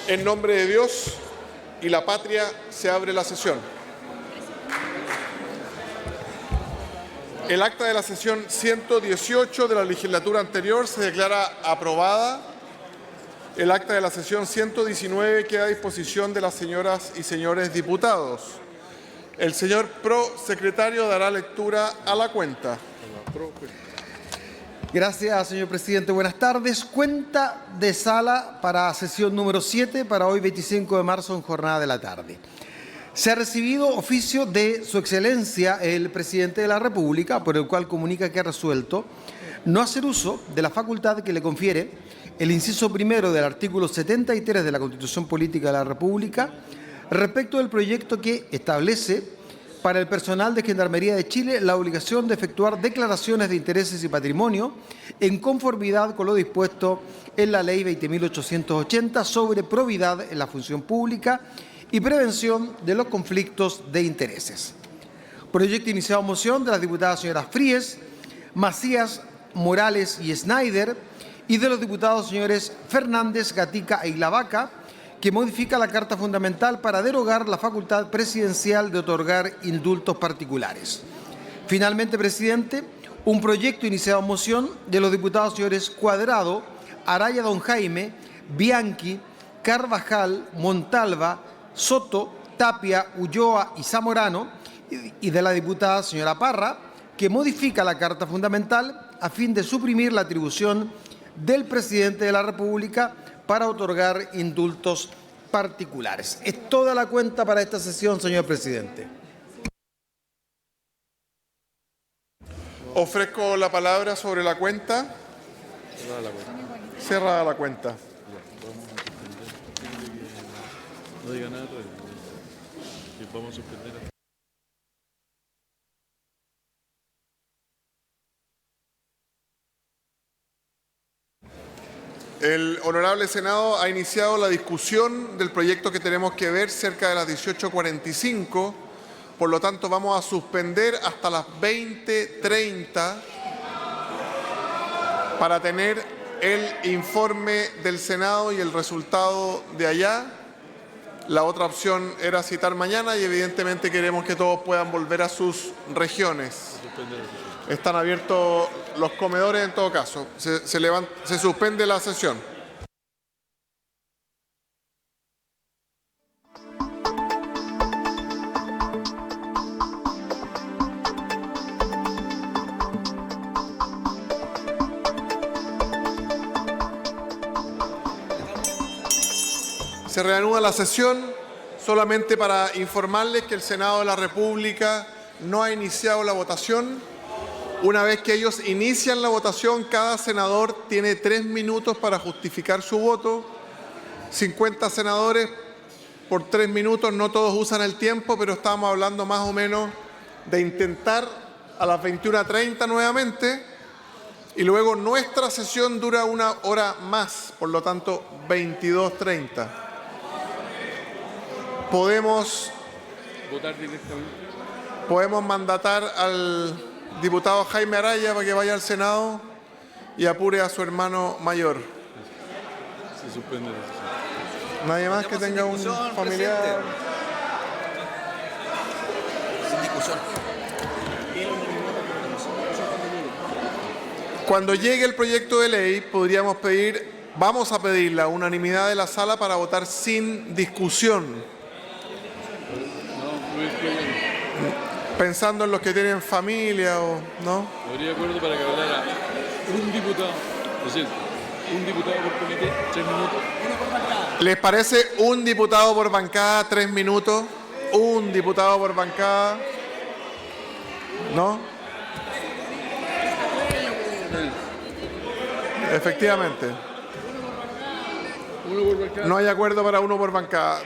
En nombre de Dios y la patria se abre la sesión. El acta de la sesión 118 de la legislatura anterior se declara aprobada. El acta de la sesión 119 queda a disposición de las señoras y señores diputados. El señor prosecretario dará lectura a la cuenta. Gracias, señor presidente. Buenas tardes. Cuenta de sala para sesión número 7 para hoy 25 de marzo en jornada de la tarde. Se ha recibido oficio de Su Excelencia el Presidente de la República, por el cual comunica que ha resuelto no hacer uso de la facultad que le confiere el inciso primero del artículo 73 de la Constitución Política de la República respecto del proyecto que establece para el personal de Gendarmería de Chile la obligación de efectuar declaraciones de intereses y patrimonio en conformidad con lo dispuesto en la Ley 20.880 sobre probidad en la función pública y prevención de los conflictos de intereses. Proyecto iniciado en moción de las diputadas señoras Fríes, Macías, Morales y Snyder y de los diputados señores Fernández, Gatica e Ilavaca, que modifica la Carta Fundamental para derogar la facultad presidencial de otorgar indultos particulares. Finalmente, presidente, un proyecto iniciado en moción de los diputados señores Cuadrado, Araya Don Jaime, Bianchi, Carvajal, Montalva, Soto, Tapia, Ulloa y Zamorano, y de la diputada señora Parra, que modifica la Carta Fundamental a fin de suprimir la atribución del presidente de la República para otorgar indultos particulares. Es toda la cuenta para esta sesión, señor presidente. Ofrezco la palabra sobre la cuenta. Cerrada la cuenta. No diga nada, vamos a suspender. El honorable Senado ha iniciado la discusión del proyecto que tenemos que ver cerca de las 18:45. Por lo tanto, vamos a suspender hasta las 20:30 para tener el informe del Senado y el resultado de allá. La otra opción era citar mañana y evidentemente queremos que todos puedan volver a sus regiones. Están abiertos los comedores en todo caso. Se suspende la sesión. Se reanuda la sesión solamente para informarles que el Senado de la República no ha iniciado la votación. Una vez que ellos inician la votación, cada senador tiene 3 minutos para justificar su voto. 50 senadores por 3 minutos, no todos usan el tiempo, pero estamos hablando más o menos de intentar a las 21:30 nuevamente. Y luego nuestra sesión dura 1 hora más, por lo tanto 22:30. Podemos Votar directamente. Podemos mandatar al diputado Jaime Araya para que vaya al Senado y apure a su hermano mayor. Se suspende la sesión. Nadie más que tenga un familiar. Sin discusión. Cuando llegue el proyecto de ley, vamos a pedir la unanimidad de la sala para votar sin discusión. Pensando en los que tienen familia o no. Habría de acuerdo para que hablara un diputado, presidente, un diputado por comité, 3 minutos. ¿Les parece un diputado por bancada, 3 minutos? Un diputado por bancada. ¿No? Efectivamente. Uno por bancada. No hay acuerdo para uno por bancada.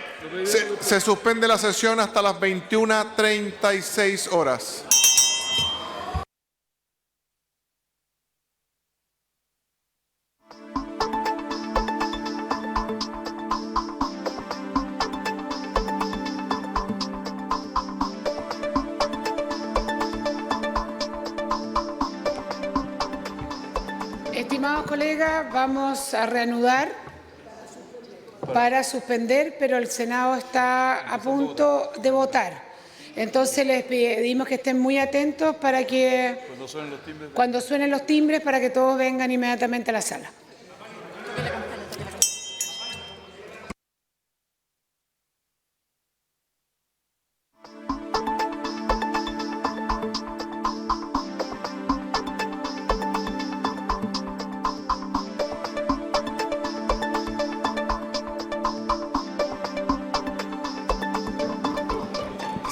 Se suspende la sesión hasta las 21:36 horas. colega, vamos a reanudar para suspender, pero el Senado está a punto de votar. Entonces les pedimos que estén muy atentos para que cuando suenen los timbres para que todos vengan inmediatamente a la sala.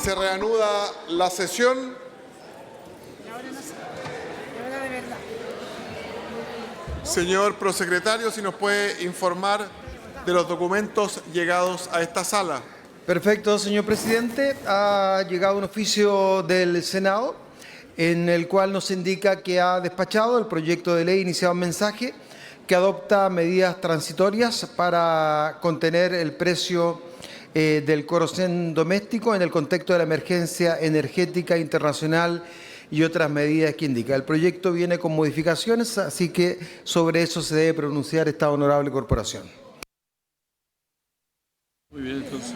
Se reanuda la sesión. Señor prosecretario, si nos puede informar de los documentos llegados a esta sala. Perfecto, señor presidente. Ha llegado un oficio del Senado en el cual nos indica que ha despachado el proyecto de ley iniciado en mensaje que adopta medidas transitorias para contener el precio del queroseno doméstico en el contexto de la emergencia energética internacional y otras medidas que indica. El proyecto viene con modificaciones, así que sobre eso se debe pronunciar esta honorable corporación. Muy bien, entonces.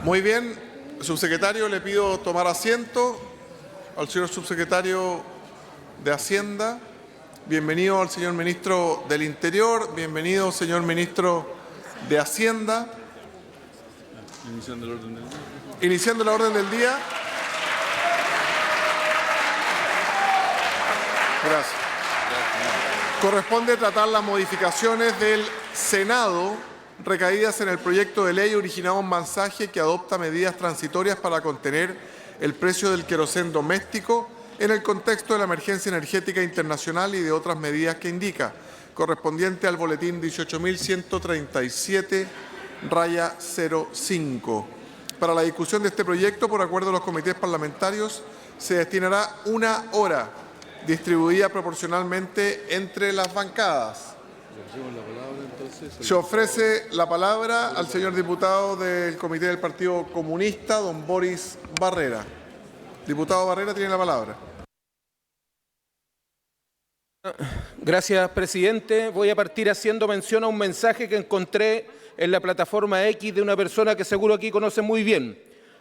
Muy bien, subsecretario, le pido tomar asiento al señor subsecretario de Hacienda. Bienvenido al señor ministro del Interior, bienvenido señor ministro de Hacienda. Iniciando el orden del día. Iniciando la orden del día. Gracias. Corresponde tratar las modificaciones del Senado recaídas en el proyecto de ley originado en mensaje que adopta medidas transitorias para contener el precio del queroseno doméstico en el contexto de la emergencia energética internacional y de otras medidas que indica, correspondiente al boletín 18.137-05. Para la discusión de este proyecto, por acuerdo de los comités parlamentarios, se destinará 1 hora, distribuida proporcionalmente entre las bancadas. Se ofrece la palabra al señor diputado del Comité del Partido Comunista, don Boris Barrera. Diputado Barrera, tiene la palabra. Gracias, presidente. Voy a partir haciendo mención a un mensaje que encontré en la plataforma X de una persona que seguro aquí conoce muy bien.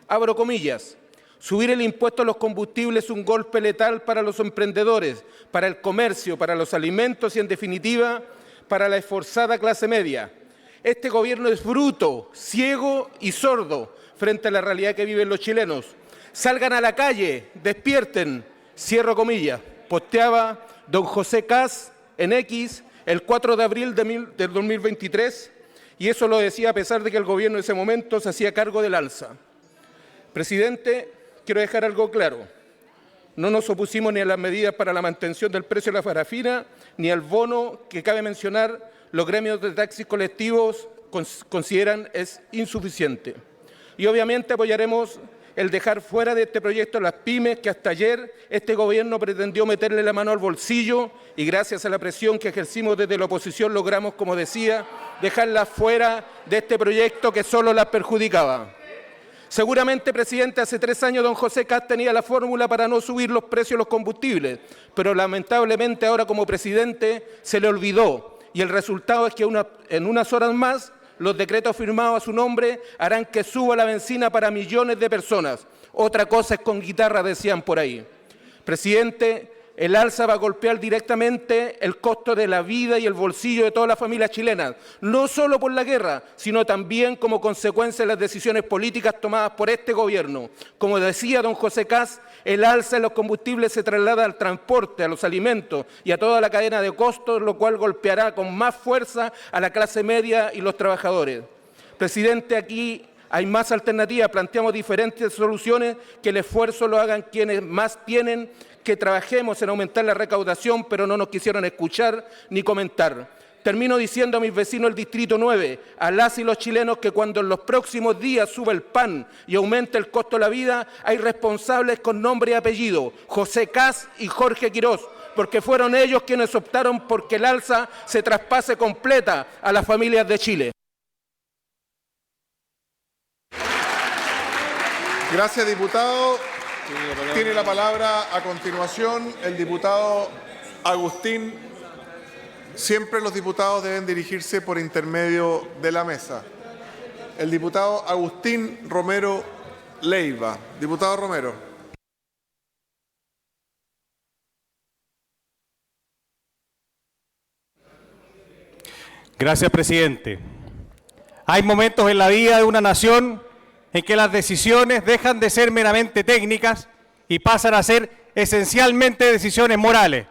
Abro comillas. Subir el impuesto a los combustibles es un golpe letal para los emprendedores, para el comercio, para los alimentos y, en definitiva, para la esforzada clase media. Este gobierno es bruto, ciego y sordo frente a la realidad que viven los chilenos. Salgan a la calle, despierten. Cierro comillas. Posteaba don José Kast en X el 4 de abril del 2023, y eso lo decía a pesar de que el gobierno en ese momento se hacía cargo del alza. Presidente, quiero dejar algo claro. No nos opusimos ni a las medidas para la mantención del precio de la parafina, ni al bono que, cabe mencionar, los gremios de taxis colectivos consideran es insuficiente. Y obviamente apoyaremos el dejar fuera de este proyecto a las pymes que hasta ayer este gobierno pretendió meterle la mano al bolsillo y gracias a la presión que ejercimos desde la oposición logramos, como decía, dejarlas fuera de este proyecto que solo las perjudicaba. Seguramente, presidente, hace 3 años don José Kast tenía la fórmula para no subir los precios de los combustibles, pero lamentablemente ahora como presidente se le olvidó y el resultado es que en unas horas más los decretos firmados a su nombre harán que suba la benzina para millones de personas. Otra cosa es con guitarra, decían por ahí. Presidente, el alza va a golpear directamente el costo de la vida y el bolsillo de todas las familias chilenas, no solo por la guerra, sino también como consecuencia de las decisiones políticas tomadas por este gobierno. Como decía don José Kast, el alza en los combustibles se traslada al transporte, a los alimentos y a toda la cadena de costos, lo cual golpeará con más fuerza a la clase media y los trabajadores. Presidente, aquí hay más alternativas, planteamos diferentes soluciones, que el esfuerzo lo hagan quienes más tienen, que trabajemos en aumentar la recaudación, pero no nos quisieron escuchar ni comentar. Termino diciendo a mis vecinos del Distrito 9, a las y los chilenos, que cuando en los próximos días suba el pan y aumente el costo de la vida, hay responsables con nombre y apellido, José Kast y Jorge Quiroz, porque fueron ellos quienes optaron porque el alza se traspase completa a las familias de Chile. Gracias, diputado. Tiene la palabra a continuación el diputado Agustín Siempre los diputados deben dirigirse por intermedio de la mesa. El diputado Agustín Romero Leiva. Diputado Romero. Gracias, presidente. Hay momentos en la vida de una nación en que las decisiones dejan de ser meramente técnicas y pasan a ser esencialmente decisiones morales.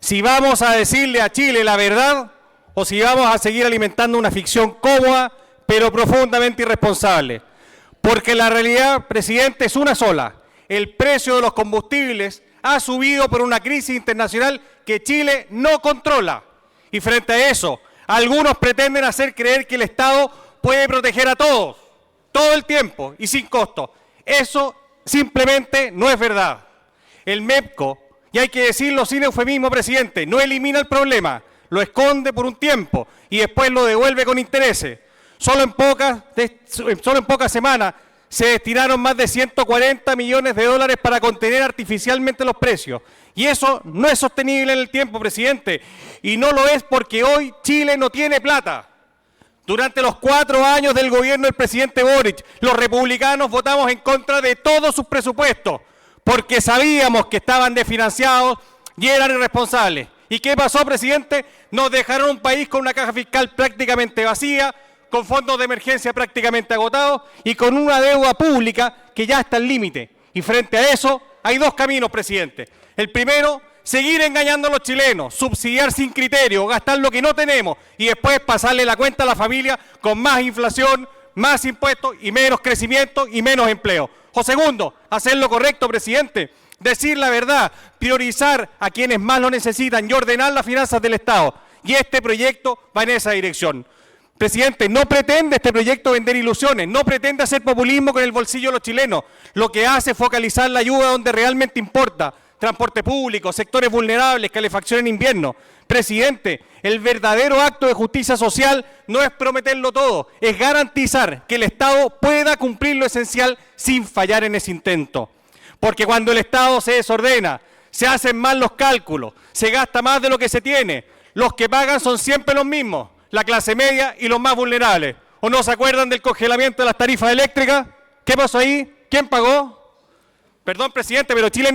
Si vamos a decirle a Chile la verdad o si vamos a seguir alimentando una ficción cómoda pero profundamente irresponsable. Porque la realidad, presidente, es una sola. El precio de los combustibles ha subido por una crisis internacional que Chile no controla. Y frente a eso, algunos pretenden hacer creer que el Estado puede proteger a todos, todo el tiempo y sin costo. Eso simplemente no es verdad. El MEPCO, y hay que decirlo sin eufemismo, presidente, no elimina el problema, lo esconde por un tiempo y después lo devuelve con intereses. Solo en pocas semanas se destinaron más de 140 millones de dólares para contener artificialmente los precios. Y eso no es sostenible en el tiempo, presidente. Y no lo es porque hoy Chile no tiene plata. Durante los 4 años del gobierno del presidente Boric, los republicanos votamos en contra de todos sus presupuestos porque sabíamos que estaban desfinanciados y eran irresponsables. ¿Y qué pasó, presidente? Nos dejaron un país con una caja fiscal prácticamente vacía, con fondos de emergencia prácticamente agotados y con una deuda pública que ya está al límite. Y frente a eso hay 2 caminos, presidente. El primero, seguir engañando a los chilenos, subsidiar sin criterio, gastar lo que no tenemos y después pasarle la cuenta a la familia con más inflación, más impuestos y menos crecimiento y menos empleo. O segundo, hacer lo correcto, presidente, decir la verdad, priorizar a quienes más lo necesitan y ordenar las finanzas del Estado. Y este proyecto va en esa dirección. Presidente, no pretende este proyecto vender ilusiones, no pretende hacer populismo con el bolsillo de los chilenos. Lo que hace es focalizar la ayuda donde realmente importa. Transporte público, sectores vulnerables, calefacción en invierno. Presidente, el verdadero acto de justicia social no es prometerlo todo, es garantizar que el Estado pueda cumplir lo esencial sin fallar en ese intento. Porque cuando el Estado se desordena, se hacen mal los cálculos, se gasta más de lo que se tiene, los que pagan son siempre los mismos, la clase media y los más vulnerables. ¿O no se acuerdan del congelamiento de las tarifas eléctricas? ¿Qué pasó ahí? ¿Quién pagó? Perdón, presidente, pero Chile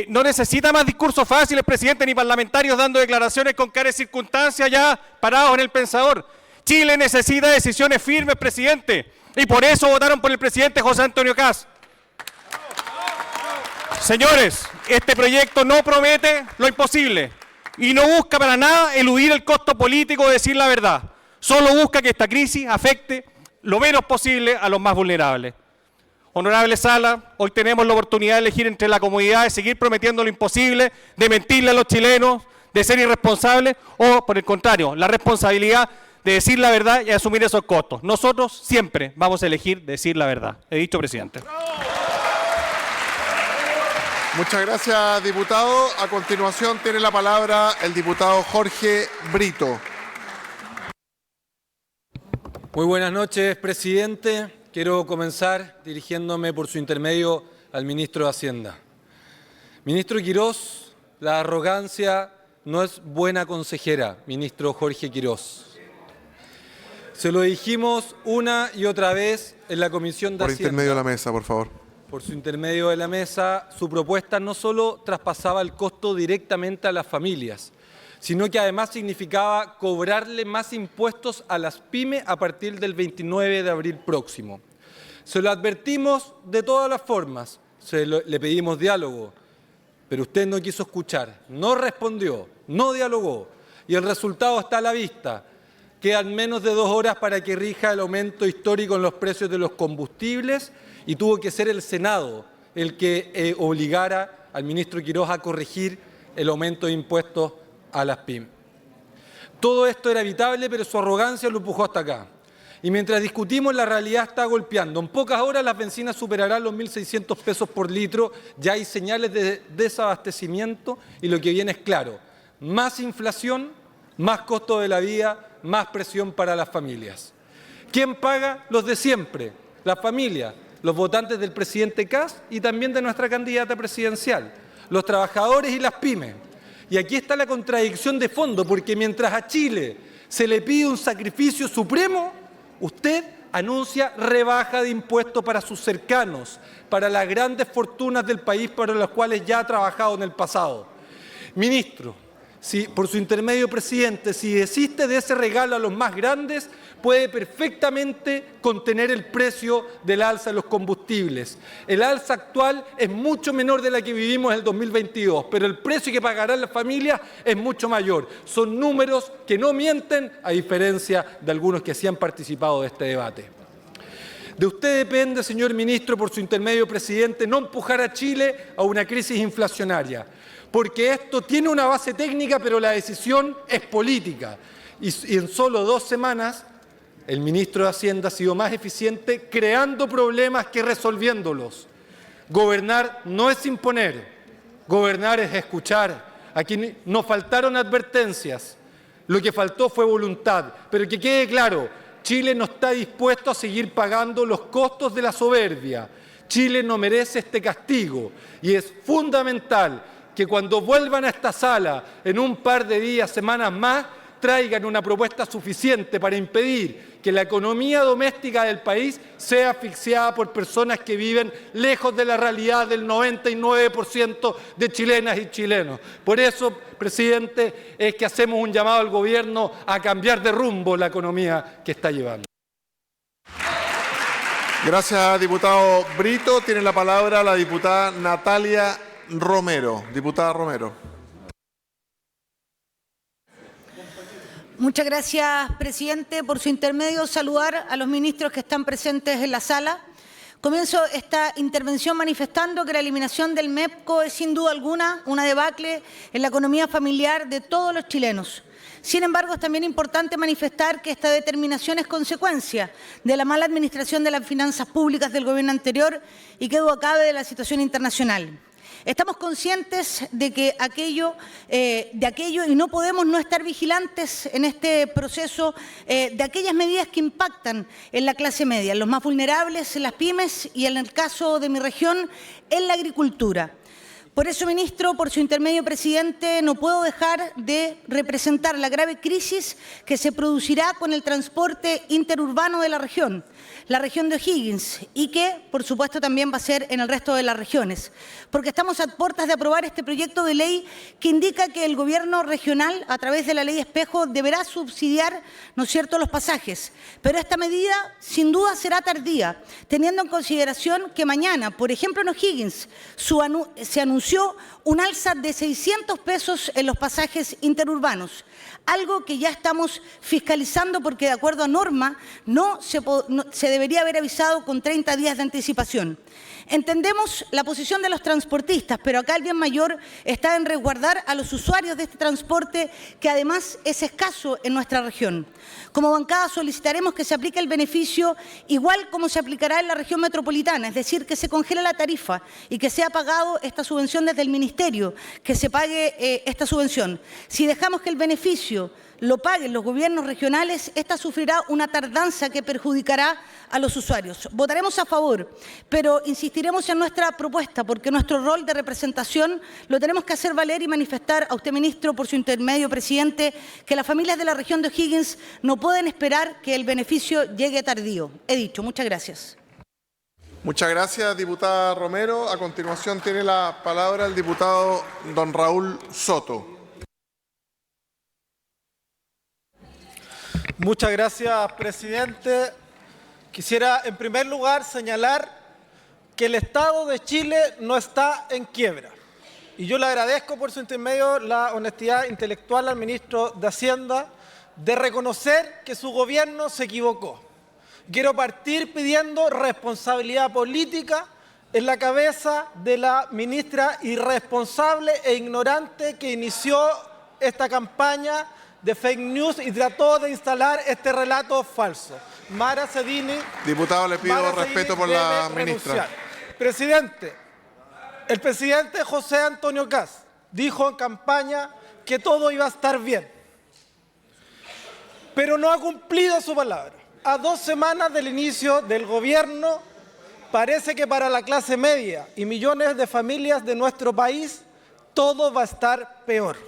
no necesita más discursos fáciles, presidente, ni parlamentarios dando declaraciones con cara de circunstancias ya parados en el pensador. Chile necesita decisiones firmes, presidente, y por eso votaron por el presidente José Antonio Kast. Señores, este proyecto no promete lo imposible y no busca para nada eludir el costo político de decir la verdad. Solo busca que esta crisis afecte lo menos posible a los más vulnerables. Honorable Sala, hoy tenemos la oportunidad de elegir entre la comodidad de seguir prometiendo lo imposible, de mentirle a los chilenos, de ser irresponsables, o, por el contrario, la responsabilidad de decir la verdad y asumir esos costos. Nosotros siempre vamos a elegir decir la verdad. He dicho, presidente. Muchas gracias, diputado. A continuación tiene la palabra el diputado Jorge Brito. Muy buenas noches, presidente. Quiero comenzar dirigiéndome por su intermedio al ministro de Hacienda. Ministro Quirós, la arrogancia no es buena consejera, ministro Jorge Quirós. Se lo dijimos una y otra vez en la Comisión de Hacienda. Por intermedio de la mesa, por favor. Por su intermedio de la mesa, su propuesta no solo traspasaba el costo directamente a las familias, sino que además significaba cobrarle más impuestos a las pymes a partir del 29 de abril próximo. Se lo advertimos de todas las formas, le pedimos diálogo, pero usted no quiso escuchar, no respondió, no dialogó, y el resultado está a la vista. Quedan menos de 2 horas para que rija el aumento histórico en los precios de los combustibles y tuvo que ser el Senado el que obligara al ministro Quirós a corregir el aumento de impuestos a las pymes. Todo esto era evitable, pero su arrogancia lo empujó hasta acá. Y mientras discutimos, la realidad está golpeando. En pocas horas las bencinas superarán los 1.600 pesos por litro, ya hay señales de desabastecimiento y lo que viene es claro. Más inflación, más costo de la vida, más presión para las familias. ¿Quién paga? Los de siempre, las familias, los votantes del presidente Kast y también de nuestra candidata presidencial, los trabajadores y las pymes. Y aquí está la contradicción de fondo, porque mientras a Chile se le pide un sacrificio supremo, usted anuncia rebaja de impuestos para sus cercanos, para las grandes fortunas del país para las cuales ya ha trabajado en el pasado. Ministro, por su intermedio, presidente, si desiste de ese regalo a los más grandes, puede perfectamente contener el precio del alza de los combustibles. El alza actual es mucho menor de la que vivimos en el 2022, pero el precio que pagarán las familias es mucho mayor. Son números que no mienten, a diferencia de algunos que sí han participado de este debate. De usted depende, señor ministro, por su intermedio, presidente, no empujar a Chile a una crisis inflacionaria, porque esto tiene una base técnica, pero la decisión es política. Y en solo 2 semanas, el ministro de Hacienda ha sido más eficiente creando problemas que resolviéndolos. Gobernar no es imponer, gobernar es escuchar. Aquí no faltaron advertencias, lo que faltó fue voluntad. Pero que quede claro, Chile no está dispuesto a seguir pagando los costos de la soberbia. Chile no merece este castigo y es fundamental que cuando vuelvan a esta sala en un par de días, semanas más, traigan una propuesta suficiente para impedir que la economía doméstica del país sea asfixiada por personas que viven lejos de la realidad del 99% de chilenas y chilenos. Por eso, presidente, es que hacemos un llamado al gobierno a cambiar de rumbo la economía que está llevando. Gracias, diputado Brito. Tiene la palabra la diputada Natalia Romero. Diputada Romero. Muchas gracias, presidente. Por su intermedio, saludar a los ministros que están presentes en la sala. Comienzo esta intervención manifestando que la eliminación del MEPCO es sin duda alguna una debacle en la economía familiar de todos los chilenos. Sin embargo, es también importante manifestar que esta determinación es consecuencia de la mala administración de las finanzas públicas del gobierno anterior y que duda cabe de la situación internacional. Estamos conscientes de aquello y no podemos no estar vigilantes en este proceso de aquellas medidas que impactan en la clase media, en los más vulnerables, en las pymes y en el caso de mi región, en la agricultura. Por eso, ministro, por su intermedio, presidente, no puedo dejar de representar la grave crisis que se producirá con el transporte interurbano de la región de O'Higgins, y que, por supuesto, también va a ser en el resto de las regiones, porque estamos a puertas de aprobar este proyecto de ley que indica que el gobierno regional, a través de la ley Espejo, deberá subsidiar, ¿no es cierto?, los pasajes. Pero esta medida, sin duda, será tardía, teniendo en consideración que mañana, por ejemplo, en O'Higgins, se anunció un alza de 600 pesos en los pasajes interurbanos, algo que ya estamos fiscalizando porque, de acuerdo a norma, se debería haber avisado con 30 días de anticipación. Entendemos la posición de los transportistas, pero acá el bien mayor está en resguardar a los usuarios de este transporte, que además es escaso en nuestra región. Como bancada solicitaremos que se aplique el beneficio igual como se aplicará en la región metropolitana, es decir, que se congele la tarifa y que sea pagado esta subvención desde el Ministerio, que se pague esta subvención. Si dejamos que el beneficio lo paguen los gobiernos regionales, esta sufrirá una tardanza que perjudicará a los usuarios. Votaremos a favor, pero insistiremos en nuestra propuesta, porque nuestro rol de representación lo tenemos que hacer valer y manifestar a usted, ministro, por su intermedio, presidente, que las familias de la región de O'Higgins no pueden esperar que el beneficio llegue tardío. He dicho. Muchas gracias. Muchas gracias, diputada Romero. A continuación tiene la palabra el diputado don Raúl Soto. Muchas gracias, presidente. Quisiera, en primer lugar, señalar que el Estado de Chile no está en quiebra. Y yo le agradezco por su intermedio la honestidad intelectual al ministro de Hacienda de reconocer que su gobierno se equivocó. Quiero partir pidiendo responsabilidad política en la cabeza de la ministra irresponsable e ignorante que inició esta campaña de fake news y trató de instalar este relato falso. Mara Cedini. Diputado, le pido respeto por la ministra. Presidente, el presidente José Antonio Kast dijo en campaña que todo iba a estar bien, pero no ha cumplido su palabra. A 2 semanas del inicio del gobierno, parece que para la clase media y millones de familias de nuestro país, todo va a estar peor.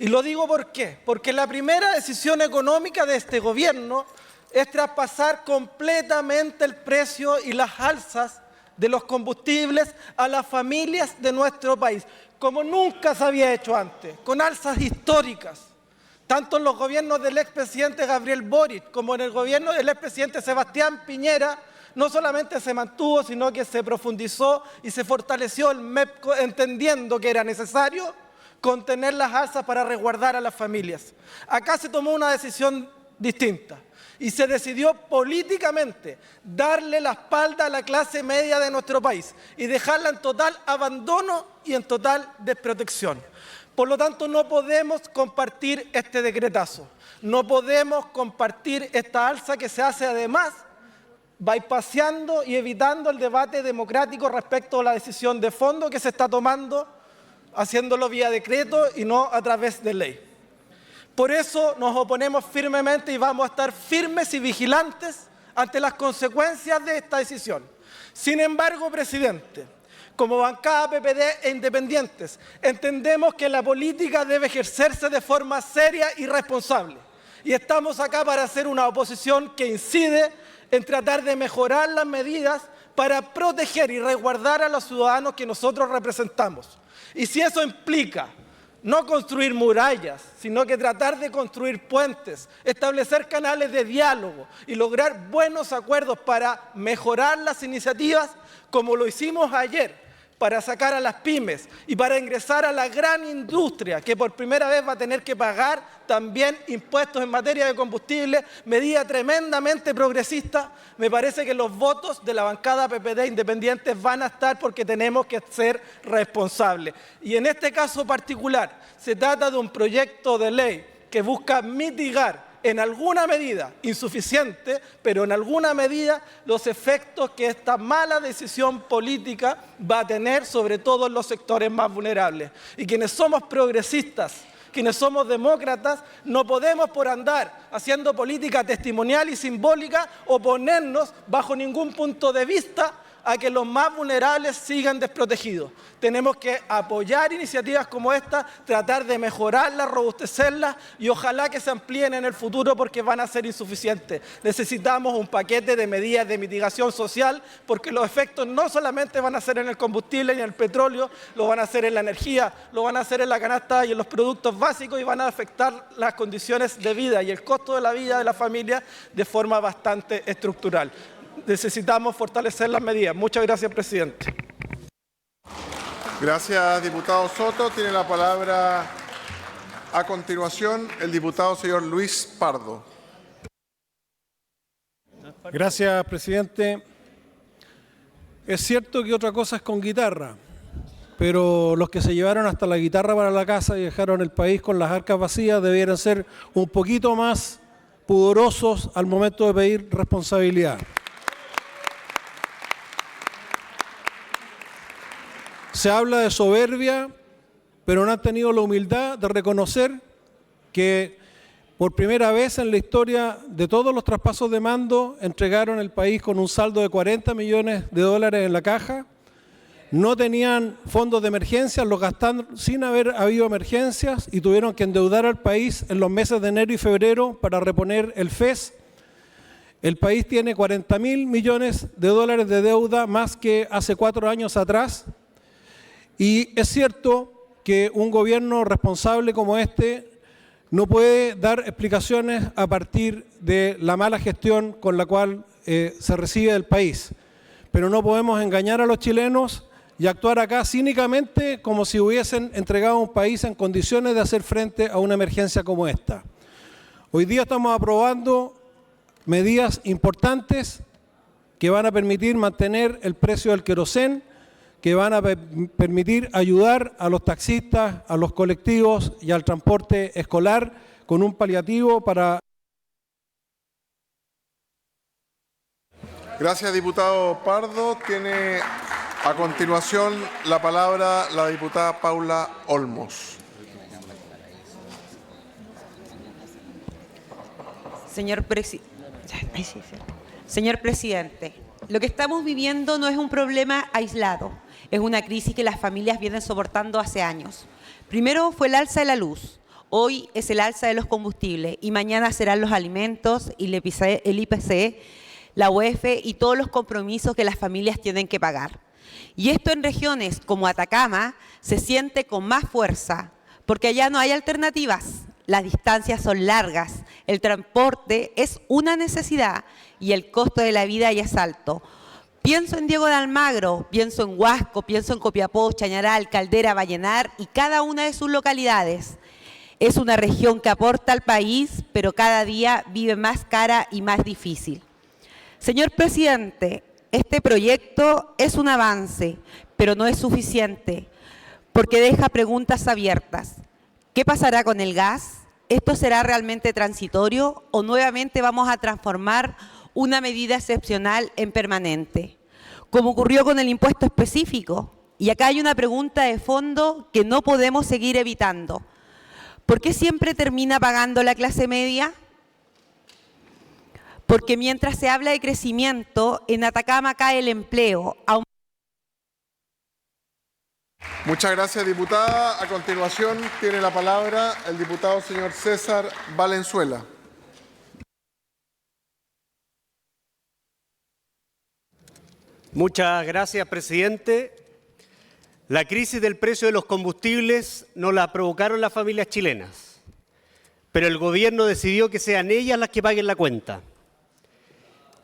Y lo digo ¿por qué? Porque la primera decisión económica de este gobierno es traspasar completamente el precio y las alzas de los combustibles a las familias de nuestro país, como nunca se había hecho antes, con alzas históricas, tanto en los gobiernos del expresidente Gabriel Boric como en el gobierno del expresidente Sebastián Piñera. No solamente se mantuvo, sino que se profundizó y se fortaleció el MEPCO, entendiendo que era necesario contener las alzas para resguardar a las familias. Acá se tomó una decisión distinta y se decidió políticamente darle la espalda a la clase media de nuestro país y dejarla en total abandono y en total desprotección. Por lo tanto, no podemos compartir este decretazo, no podemos compartir esta alza que se hace además bypaseando y evitando el debate democrático respecto a la decisión de fondo que se está tomando, haciéndolo vía decreto y no a través de ley. Por eso nos oponemos firmemente y vamos a estar firmes y vigilantes ante las consecuencias de esta decisión. Sin embargo, presidente, como bancada PPD e independientes, entendemos que la política debe ejercerse de forma seria y responsable. Y estamos acá para hacer una oposición que incide en tratar de mejorar las medidas para proteger y resguardar a los ciudadanos que nosotros representamos. Y si eso implica no construir murallas, sino que tratar de construir puentes, establecer canales de diálogo y lograr buenos acuerdos para mejorar las iniciativas, como lo hicimos ayer, para sacar a las pymes y para ingresar a la gran industria que por primera vez va a tener que pagar también impuestos en materia de combustible, medida tremendamente progresista. Me parece que los votos de la bancada PPD independientes van a estar porque tenemos que ser responsables. Y en este caso particular se trata de un proyecto de ley que busca mitigar en alguna medida, insuficiente, pero en alguna medida, los efectos que esta mala decisión política va a tener sobre todo en los sectores más vulnerables. Y quienes somos progresistas, quienes somos demócratas, no podemos por andar haciendo política testimonial y simbólica oponernos bajo ningún punto de vista a que los más vulnerables sigan desprotegidos. Tenemos que apoyar iniciativas como esta, tratar de mejorarlas, robustecerlas y ojalá que se amplíen en el futuro porque van a ser insuficientes. Necesitamos un paquete de medidas de mitigación social porque los efectos no solamente van a ser en el combustible y en el petróleo, lo van a hacer en la energía, lo van a hacer en la canasta y en los productos básicos y van a afectar las condiciones de vida y el costo de la vida de la familia de forma bastante estructural. Necesitamos fortalecer las medidas. Muchas gracias, presidente. Gracias, diputado Soto. Tiene la palabra a continuación el diputado señor Luis Pardo. Gracias, presidente. Es cierto que otra cosa es con guitarra, pero los que se llevaron hasta la guitarra para la casa y dejaron el país con las arcas vacías debieran ser un poquito más pudorosos al momento de pedir responsabilidad. Se habla de soberbia, pero no han tenido la humildad de reconocer que por primera vez en la historia de todos los traspasos de mando entregaron el país con un saldo de 40 millones de dólares en la caja, no tenían fondos de emergencia, los gastaron sin haber habido emergencias y tuvieron que endeudar al país en los meses de enero y febrero para reponer el FES. El país tiene 40.000 millones de dólares de deuda más que hace 4 años atrás. Y es cierto que un gobierno responsable como este no puede dar explicaciones a partir de la mala gestión con la cual se recibe del país. Pero no podemos engañar a los chilenos y actuar acá cínicamente como si hubiesen entregado un país en condiciones de hacer frente a una emergencia como esta. Hoy día estamos aprobando medidas importantes que van a permitir mantener el precio del querosén, que van a permitir ayudar a los taxistas, a los colectivos y al transporte escolar con un paliativo para... Gracias, diputado Pardo. Tiene a continuación la palabra la diputada Paula Olmos. Señor presidente, lo que estamos viviendo no es un problema aislado, es una crisis que las familias vienen soportando hace años. Primero fue el alza de la luz, Hoy es el alza de los combustibles y mañana serán los alimentos y el IPC, la UEF y todos los compromisos que las familias tienen que pagar. Y esto en regiones como Atacama se siente con más fuerza, porque allá no hay alternativas. Las distancias son largas, el transporte es una necesidad y el costo de la vida ya es alto. Pienso en Diego de Almagro, pienso en Huasco, pienso en Copiapó, Chañaral, Caldera, Vallenar y cada una de sus localidades. Es una región que aporta al país, pero cada día vive más cara y más difícil. Señor presidente, este proyecto es un avance, pero no es suficiente, porque deja preguntas abiertas. ¿Qué pasará con el gas? ¿Esto será realmente transitorio o nuevamente vamos a transformar una medida excepcional en permanente? Como ocurrió con el impuesto específico. Y acá hay una pregunta de fondo que no podemos seguir evitando. ¿Por qué siempre termina pagando la clase media? Porque mientras se habla de crecimiento, en Atacama cae el empleo. Muchas gracias, diputada. A continuación tiene la palabra el diputado señor César Valenzuela. Muchas gracias, presidente. La crisis del precio de los combustibles no la provocaron las familias chilenas, pero el gobierno decidió que sean ellas las que paguen la cuenta.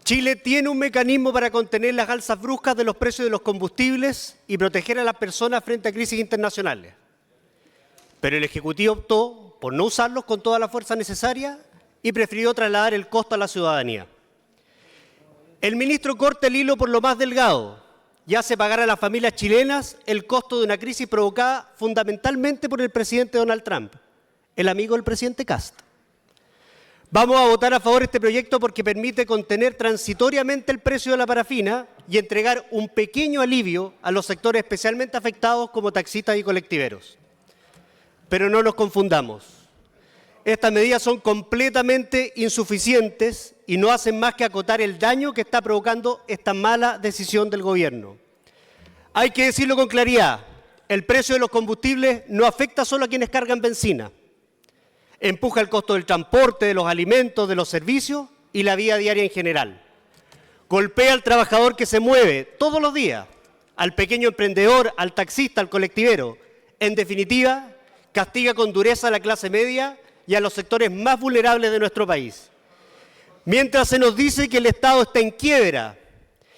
Chile tiene un mecanismo para contener las alzas bruscas de los precios de los combustibles y proteger a las personas frente a crisis internacionales. Pero el Ejecutivo optó por no usarlos con toda la fuerza necesaria y prefirió trasladar el costo a la ciudadanía. El ministro corta el hilo por lo más delgado y hace pagar a las familias chilenas el costo de una crisis provocada fundamentalmente por el presidente Donald Trump, el amigo del presidente Kast. Vamos a votar a favor de este proyecto porque permite contener transitoriamente el precio de la parafina y entregar un pequeño alivio a los sectores especialmente afectados como taxistas y colectiveros. Pero no nos confundamos. Estas medidas son completamente insuficientes y no hacen más que acotar el daño que está provocando esta mala decisión del gobierno. Hay que decirlo con claridad, el precio de los combustibles no afecta solo a quienes cargan benzina. Empuja el costo del transporte, de los alimentos, de los servicios y la vida diaria en general. Golpea al trabajador que se mueve todos los días, al pequeño emprendedor, al taxista, al colectivero. En definitiva, castiga con dureza a la clase media y a los sectores más vulnerables de nuestro país. Mientras se nos dice que el Estado está en quiebra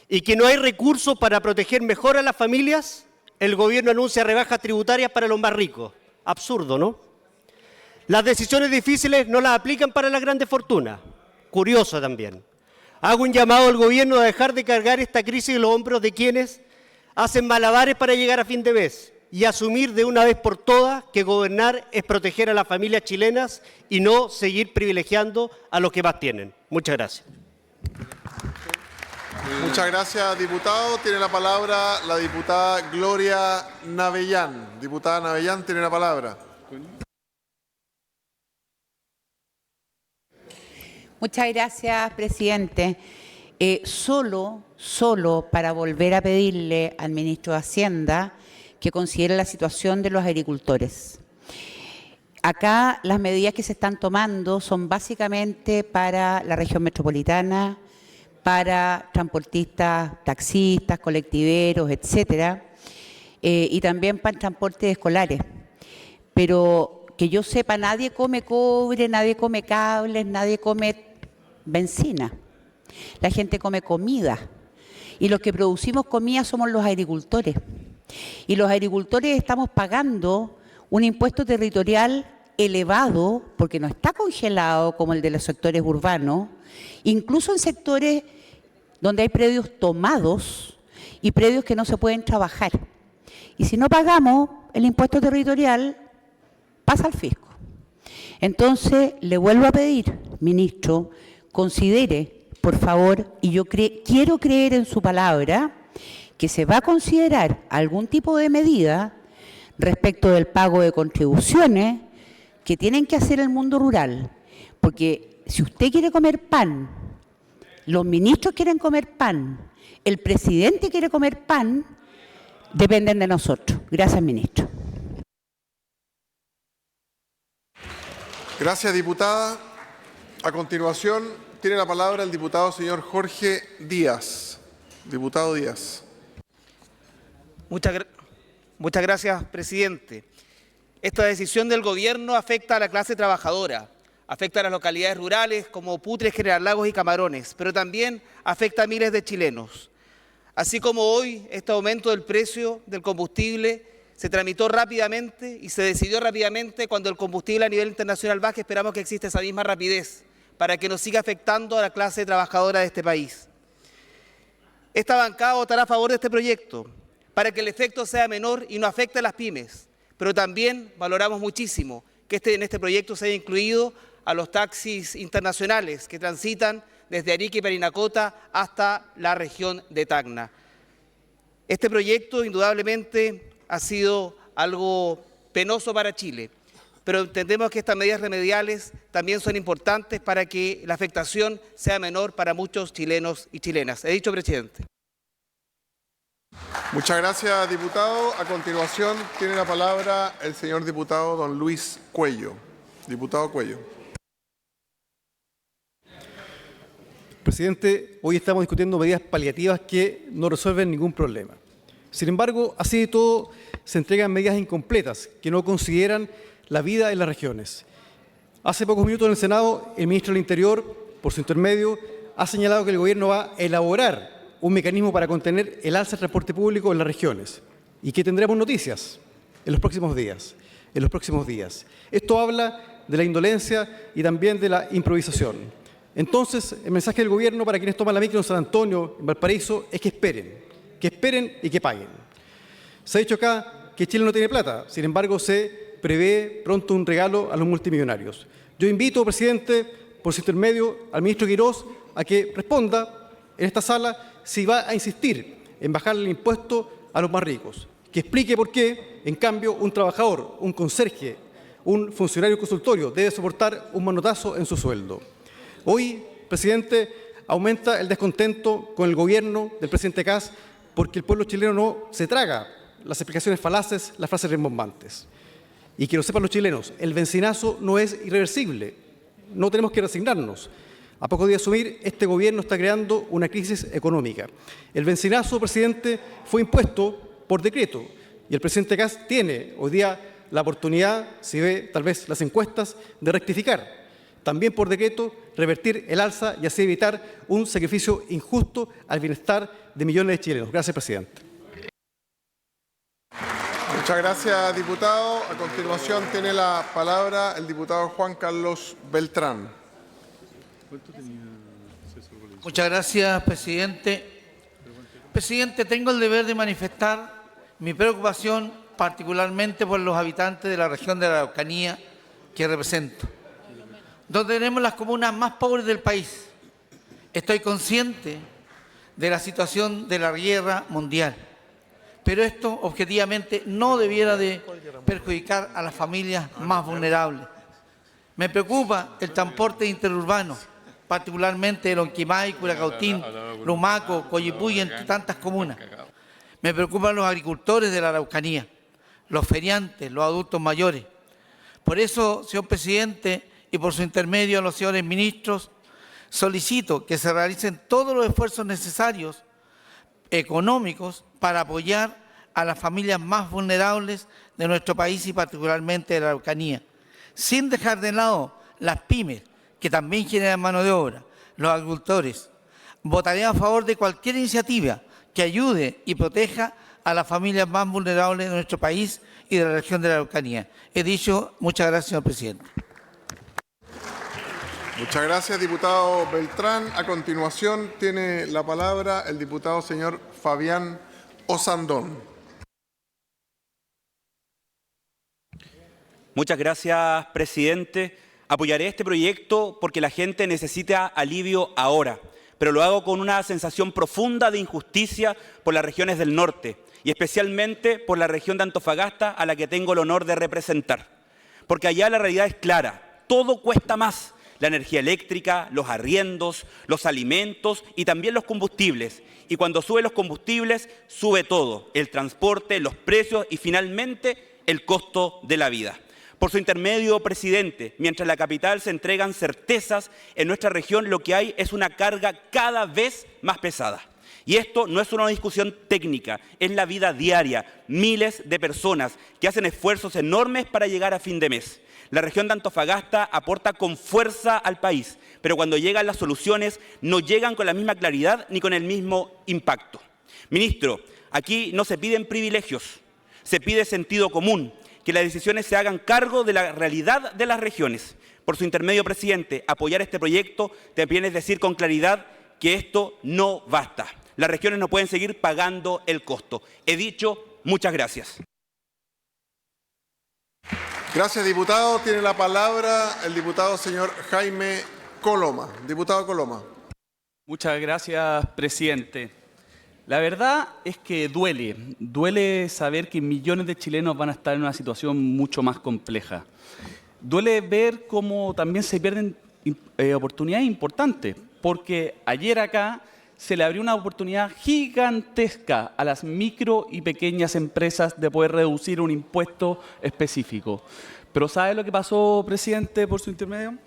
y que no hay recursos para proteger mejor a las familias, el gobierno anuncia rebajas tributarias para los más ricos. Absurdo, ¿no? Las decisiones difíciles no las aplican para las grandes fortunas. Curioso también. Hago un llamado al gobierno a dejar de cargar esta crisis en los hombros de quienes hacen malabares para llegar a fin de mes y asumir de una vez por todas que gobernar es proteger a las familias chilenas y no seguir privilegiando a los que más tienen. Muchas gracias. Muchas gracias, diputado. Tiene la palabra la diputada Gloria Navellán. Diputada Navellán, tiene la palabra. Muchas gracias, presidente. Solo para volver a pedirle al ministro de Hacienda que considere la situación de los agricultores. Acá las medidas que se están tomando son básicamente para la región metropolitana, para transportistas, taxistas, colectiveros, etcétera, y también para el transporte de escolares. Pero que yo sepa, nadie come cobre, nadie come cables, nadie come benzina. La gente come comida. Y los que producimos comida somos los agricultores. Y los agricultores estamos pagando un impuesto territorial elevado, porque no está congelado como el de los sectores urbanos, incluso en sectores donde hay predios tomados y predios que no se pueden trabajar. Y si no pagamos el impuesto territorial, pasa al fisco. Entonces, le vuelvo a pedir, ministro, considere, por favor, y yo quiero creer en su palabra, que se va a considerar algún tipo de medida respecto del pago de contribuciones que tienen que hacer el mundo rural. Porque si usted quiere comer pan, los ministros quieren comer pan, el presidente quiere comer pan, dependen de nosotros. Gracias, ministro. Gracias, diputada. A continuación, tiene la palabra el diputado señor Jorge Díaz. Diputado Díaz. Muchas gracias, presidente. Esta decisión del gobierno afecta a la clase trabajadora, afecta a las localidades rurales como Putres, General Lagos y Camarones, pero también afecta a miles de chilenos. Así como hoy, este aumento del precio del combustible se tramitó rápidamente y se decidió rápidamente cuando el combustible a nivel internacional baja, esperamos que exista esa misma rapidez para que no siga afectando a la clase trabajadora de este país. Esta bancada votará a favor de este proyecto para que el efecto sea menor y no afecte a las pymes, pero también valoramos muchísimo que en este proyecto se haya incluido a los taxis internacionales que transitan desde Arica y Parinacota hasta la región de Tacna. Este proyecto indudablemente ha sido algo penoso para Chile, pero entendemos que estas medidas remediales también son importantes para que la afectación sea menor para muchos chilenos y chilenas. He dicho, presidente. Muchas gracias, diputado. A continuación, tiene la palabra el señor diputado don Luis Cuello. Diputado Cuello. Presidente, hoy estamos discutiendo medidas paliativas que no resuelven ningún problema. Sin embargo, así de todo, se entregan medidas incompletas que no consideran la vida en las regiones. Hace pocos minutos en el Senado, el ministro del Interior, por su intermedio, ha señalado que el gobierno va a elaborar un mecanismo para contener el alza del transporte público en las regiones y que tendremos noticias en los próximos días. Esto habla de la indolencia y también de la improvisación. Entonces, el mensaje del gobierno para quienes toman la micro en San Antonio, en Valparaíso, es que esperen y que paguen. Se ha dicho acá que Chile no tiene plata, sin embargo se prevé pronto un regalo a los multimillonarios. Yo invito, presidente, por su intermedio, al ministro Quirós a que responda en esta sala si va a insistir en bajarle el impuesto a los más ricos, que explique por qué, en cambio, un trabajador, un conserje, un funcionario consultorio debe soportar un manotazo en su sueldo. Hoy, presidente, aumenta el descontento con el gobierno del presidente Kast porque el pueblo chileno no se traga las explicaciones falaces, las frases rimbombantes. Y que lo sepan los chilenos, el bencinazo no es irreversible, no tenemos que resignarnos. A pocos días de asumir, este gobierno está creando una crisis económica. El bencinazo, presidente, fue impuesto por decreto y el presidente Kast tiene hoy día la oportunidad, si ve tal vez las encuestas, de rectificar. También por decreto, revertir el alza y así evitar un sacrificio injusto al bienestar de millones de chilenos. Gracias, presidente. Muchas gracias, diputado. A continuación tiene la palabra el diputado Juan Carlos Beltrán. Muchas gracias, presidente. Presidente, tengo el deber de manifestar mi preocupación particularmente por los habitantes de la región de la Araucanía que represento, donde tenemos las comunas más pobres del país. Estoy consciente de la situación de la guerra mundial, pero esto objetivamente no debiera de perjudicar a las familias más vulnerables. Me preocupa el transporte interurbano, particularmente de Lonquimay, Curacautín, Lumaco, Coyipulli, entre tantas comunas. Me preocupan los agricultores de la Araucanía, los feriantes, los adultos mayores. Por eso, señor presidente, y por su intermedio a los señores ministros, solicito que se realicen todos los esfuerzos necesarios económicos para apoyar a las familias más vulnerables de nuestro país y particularmente de la Araucanía, sin dejar de lado las pymes, que también generan mano de obra, los agricultores. Votaré a favor de cualquier iniciativa que ayude y proteja a las familias más vulnerables de nuestro país y de la región de la Araucanía. He dicho, muchas gracias, señor presidente. Muchas gracias, diputado Beltrán. A continuación tiene la palabra el diputado señor Fabián Osandón. Muchas gracias, presidente. Apoyaré este proyecto porque la gente necesita alivio ahora, pero lo hago con una sensación profunda de injusticia por las regiones del norte y especialmente por la región de Antofagasta, a la que tengo el honor de representar. Porque allá la realidad es clara, todo cuesta más. La energía eléctrica, los arriendos, los alimentos y también los combustibles. Y cuando suben los combustibles, sube todo, el transporte, los precios y finalmente el costo de la vida. Por su intermedio, presidente, mientras en la capital se entregan certezas, en nuestra región lo que hay es una carga cada vez más pesada. Y esto no es una discusión técnica, es la vida diaria. Miles de personas que hacen esfuerzos enormes para llegar a fin de mes. La región de Antofagasta aporta con fuerza al país, pero cuando llegan las soluciones no llegan con la misma claridad ni con el mismo impacto. Ministro, aquí no se piden privilegios, se pide sentido común, que las decisiones se hagan cargo de la realidad de las regiones. Por su intermedio, presidente, apoyar este proyecto también es decir con claridad que esto no basta. Las regiones no pueden seguir pagando el costo. He dicho, muchas gracias. Gracias, diputado. Tiene la palabra el diputado señor Jaime Coloma. Diputado Coloma. Muchas gracias, presidente. La verdad es que duele saber que millones de chilenos van a estar en una situación mucho más compleja. Duele ver cómo también se pierden oportunidades importantes, porque ayer acá se le abrió una oportunidad gigantesca a las micro y pequeñas empresas de poder reducir un impuesto específico. Pero ¿sabe lo que pasó, presidente, por su intermedio?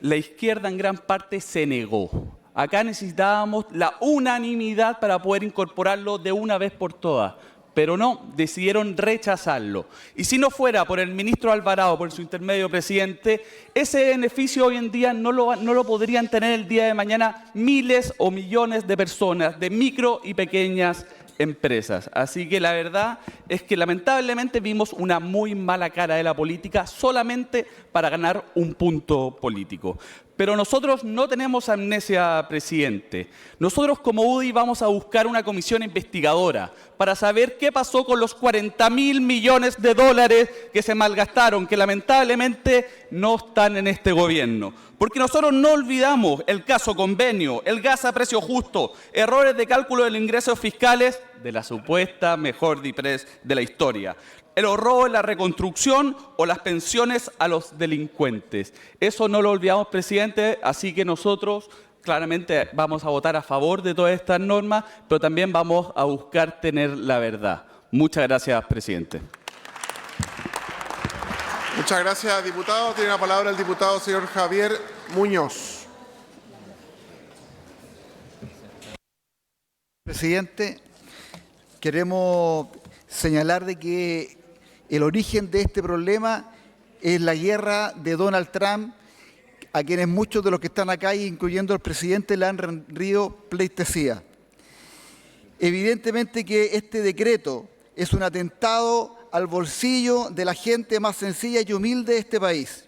La izquierda en gran parte se negó. Acá necesitábamos la unanimidad para poder incorporarlo de una vez por todas, pero no, decidieron rechazarlo. Y si no fuera por el ministro Alvarado, por su intermedio, presidente, ese beneficio hoy en día no lo podrían tener el día de mañana miles o millones de personas, de micro y pequeñas empresas. Así que la verdad es que lamentablemente vimos una muy mala cara de la política solamente para ganar un punto político. Pero nosotros no tenemos amnesia, presidente. Nosotros como UDI vamos a buscar una comisión investigadora para saber qué pasó con los 40.000 millones de dólares que se malgastaron, que lamentablemente no están en este gobierno. Porque nosotros no olvidamos el caso convenio, el gas a precio justo, errores de cálculo de los ingresos fiscales de la supuesta mejor DIPRES de la historia, el ahorro en la reconstrucción o las pensiones a los delincuentes. Eso no lo olvidamos, presidente, así que nosotros claramente vamos a votar a favor de todas estas normas, pero también vamos a buscar tener la verdad. Muchas gracias, presidente. Muchas gracias, diputado. Tiene la palabra el diputado señor Javier Muñoz. Presidente, queremos señalar de que el origen de este problema es la guerra de Donald Trump, a quienes muchos de los que están acá, incluyendo el presidente, le han rendido pleitesía. Evidentemente que este decreto es un atentado al bolsillo de la gente más sencilla y humilde de este país,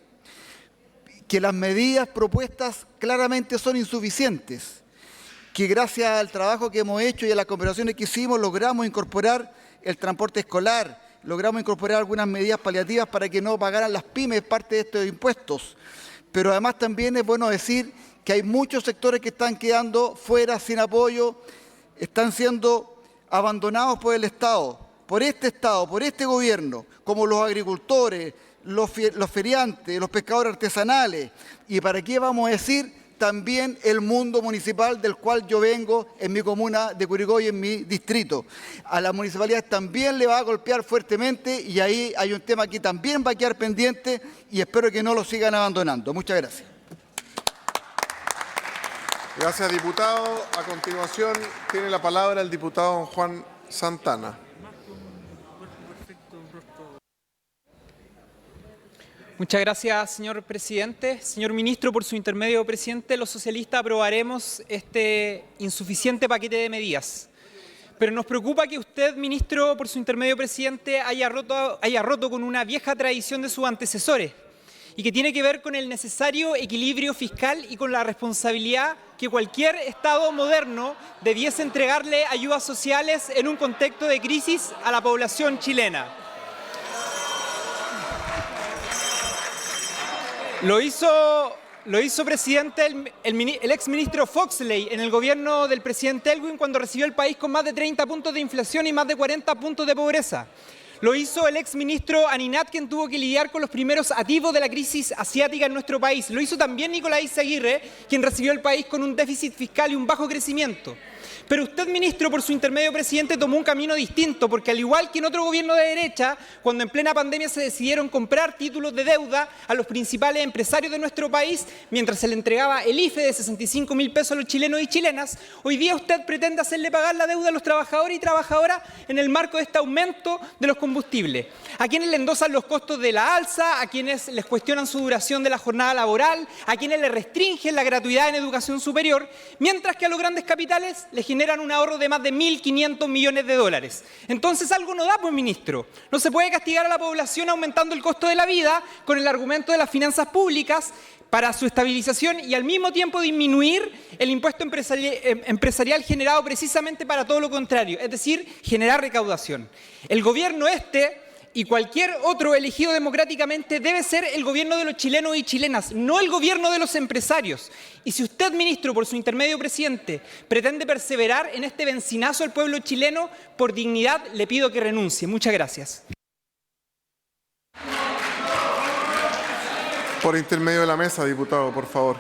que las medidas propuestas claramente son insuficientes, que gracias al trabajo que hemos hecho y a las conversaciones que hicimos logramos incorporar el transporte escolar, logramos incorporar algunas medidas paliativas para que no pagaran las pymes parte de estos impuestos. Pero además también es bueno decir que hay muchos sectores que están quedando fuera, sin apoyo, están siendo abandonados por el Estado, por este gobierno, como los agricultores, los feriantes, los pescadores artesanales. ¿Y para qué vamos a decir? También el mundo municipal del cual yo vengo en mi comuna de Curicó y en mi distrito. A las municipalidades también le va a golpear fuertemente y ahí hay un tema que también va a quedar pendiente y espero que no lo sigan abandonando. Muchas gracias. Gracias, diputado. A continuación tiene la palabra el diputado Juan Santana. Muchas gracias, señor presidente. Señor ministro, por su intermedio, presidente, los socialistas aprobaremos este insuficiente paquete de medidas. Pero nos preocupa que usted, ministro, por su intermedio, presidente, haya roto con una vieja tradición de sus antecesores y que tiene que ver con el necesario equilibrio fiscal y con la responsabilidad que cualquier Estado moderno debiese entregarle ayudas sociales en un contexto de crisis a la población chilena. Lo hizo, presidente, el exministro Foxley en el gobierno del presidente Elwin cuando recibió el país con más de 30 puntos de inflación y más de 40 puntos de pobreza. Lo hizo el exministro Aninat, quien tuvo que lidiar con los primeros atisbos de la crisis asiática en nuestro país. Lo hizo también Nicolás Izaguirre, quien recibió el país con un déficit fiscal y un bajo crecimiento. Pero usted, ministro, por su intermedio, presidente, tomó un camino distinto, porque al igual que en otro gobierno de derecha, cuando en plena pandemia se decidieron comprar títulos de deuda a los principales empresarios de nuestro país, mientras se le entregaba el IFE de 65.000 pesos a los chilenos y chilenas, hoy día usted pretende hacerle pagar la deuda a los trabajadores y trabajadoras en el marco de este aumento de los combustibles. A quienes le endosan los costos de la alza, a quienes les cuestionan su duración de la jornada laboral, a quienes le restringen la gratuidad en educación superior, mientras que a los grandes capitales les generan un ahorro de más de 1.500 millones de dólares. Entonces algo no da, pues, ministro. No se puede castigar a la población aumentando el costo de la vida con el argumento de las finanzas públicas para su estabilización y al mismo tiempo disminuir el impuesto empresarial generado precisamente para todo lo contrario, es decir, generar recaudación. El gobierno y cualquier otro elegido democráticamente debe ser el gobierno de los chilenos y chilenas, no el gobierno de los empresarios. Y si usted, ministro, por su intermedio, presidente, pretende perseverar en este bencinazo al pueblo chileno, por dignidad le pido que renuncie. Muchas gracias. Por intermedio de la mesa, diputado, por favor.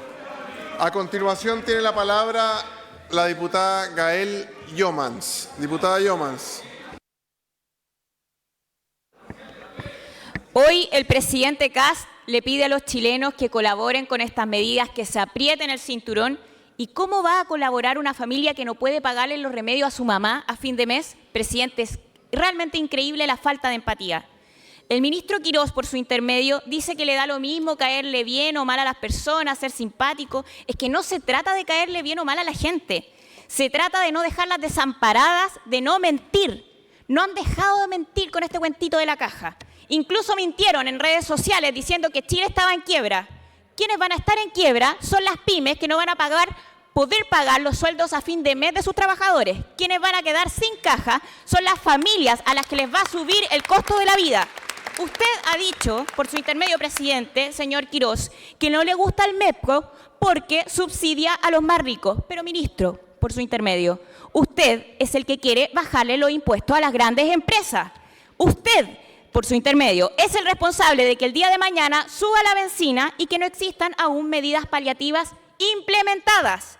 A continuación tiene la palabra la diputada Gael Yomans. Diputada Yomans. Hoy el presidente Kast le pide a los chilenos que colaboren con estas medidas, que se aprieten el cinturón. ¿Y cómo va a colaborar una familia que no puede pagarle los remedios a su mamá a fin de mes? Presidente, es realmente increíble la falta de empatía. El ministro Quirós, por su intermedio, dice que le da lo mismo caerle bien o mal a las personas, ser simpático. Es que no se trata de caerle bien o mal a la gente. Se trata de no dejarlas desamparadas, de no mentir. No han dejado de mentir con este cuentito de la caja. Incluso mintieron en redes sociales diciendo que Chile estaba en quiebra. Quienes van a estar en quiebra son las pymes que no van a poder pagar los sueldos a fin de mes de sus trabajadores. Quienes van a quedar sin caja son las familias a las que les va a subir el costo de la vida. Usted ha dicho, por su intermedio, presidente, señor Quirós, que no le gusta el MEPCO porque subsidia a los más ricos. Pero, ministro, por su intermedio, usted es el que quiere bajarle los impuestos a las grandes empresas. Usted, por su intermedio, es el responsable de que el día de mañana suba la benzina y que no existan aún medidas paliativas implementadas.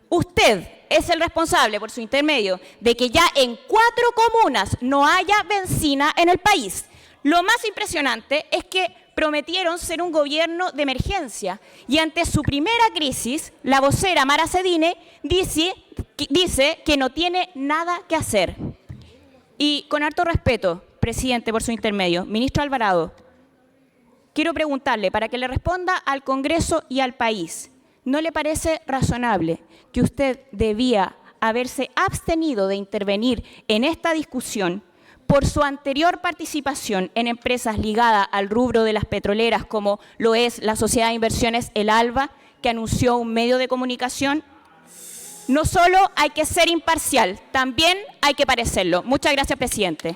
Usted es el responsable, por su intermedio, de que ya en 4 comunas no haya benzina en el país. Lo más impresionante es que prometieron ser un gobierno de emergencia y ante su primera crisis, la vocera Mara Cedine dice que no tiene nada que hacer. Y con harto respeto, presidente, por su intermedio, ministro Alvarado, quiero preguntarle para que le responda al Congreso y al país, ¿no le parece razonable que usted debía haberse abstenido de intervenir en esta discusión por su anterior participación en empresas ligadas al rubro de las petroleras, como lo es la Sociedad de Inversiones El Alba, que anunció un medio de comunicación? No solo hay que ser imparcial, también hay que parecerlo. Muchas gracias, presidente.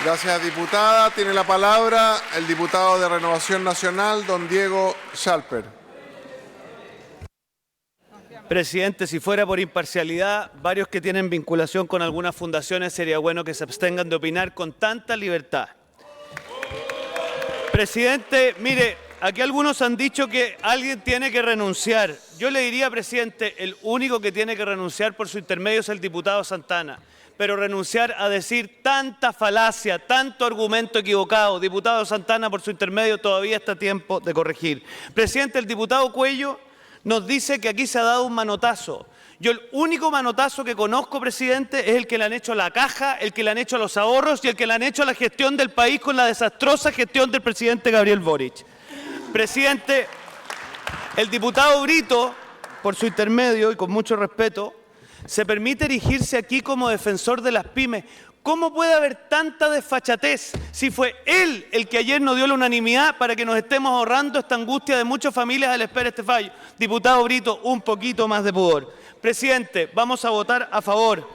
Gracias, diputada. Tiene la palabra el diputado de Renovación Nacional, don Diego Schalper. Presidente, si fuera por imparcialidad, varios que tienen vinculación con algunas fundaciones, sería bueno que se abstengan de opinar con tanta libertad. Presidente, mire, aquí algunos han dicho que alguien tiene que renunciar. Yo le diría, presidente, el único que tiene que renunciar por su intermedio es el diputado Santana. Pero renunciar a decir tanta falacia, tanto argumento equivocado, diputado Santana, por su intermedio todavía está a tiempo de corregir. Presidente, el diputado Cuello nos dice que aquí se ha dado un manotazo. Yo el único manotazo que conozco, presidente, es el que le han hecho a la caja, el que le han hecho a los ahorros y el que le han hecho a la gestión del país con la desastrosa gestión del presidente Gabriel Boric. Presidente, el diputado Brito, por su intermedio y con mucho respeto, se permite erigirse aquí como defensor de las pymes. ¿Cómo puede haber tanta desfachatez si fue él el que ayer nos dio la unanimidad para que nos estemos ahorrando esta angustia de muchas familias a la espera de este fallo? Diputado Brito, un poquito más de pudor. Presidente, vamos a votar a favor.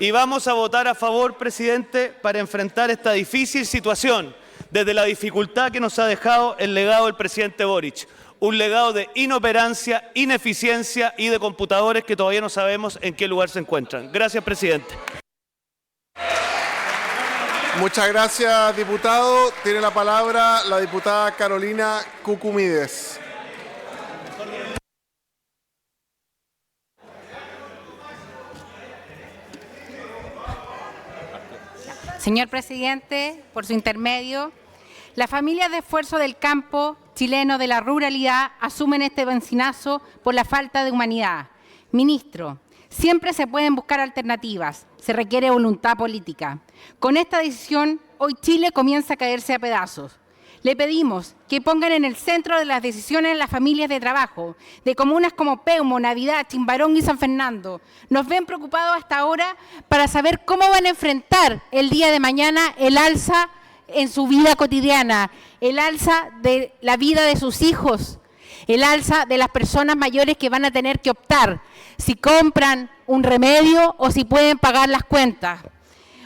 Y vamos a votar a favor, presidente, para enfrentar esta difícil situación desde la dificultad que nos ha dejado el legado del presidente Boric. Un legado de inoperancia, ineficiencia y de computadores que todavía no sabemos en qué lugar se encuentran. Gracias, presidente. Muchas gracias, diputado. Tiene la palabra la diputada Carolina Cucumides. Señor presidente, por su intermedio, las familias de esfuerzo del campo chileno de la ruralidad asumen este benzinazo por la falta de humanidad. Ministro, siempre se pueden buscar alternativas, se requiere voluntad política. Con esta decisión, hoy Chile comienza a caerse a pedazos. Le pedimos que pongan en el centro de las decisiones las familias de trabajo, de comunas como Peumo, Navidad, Chimbarón y San Fernando. Nos ven preocupados hasta ahora para saber cómo van a enfrentar el día de mañana el alza en su vida cotidiana, el alza de la vida de sus hijos, el alza de las personas mayores que van a tener que optar si compran un remedio o si pueden pagar las cuentas.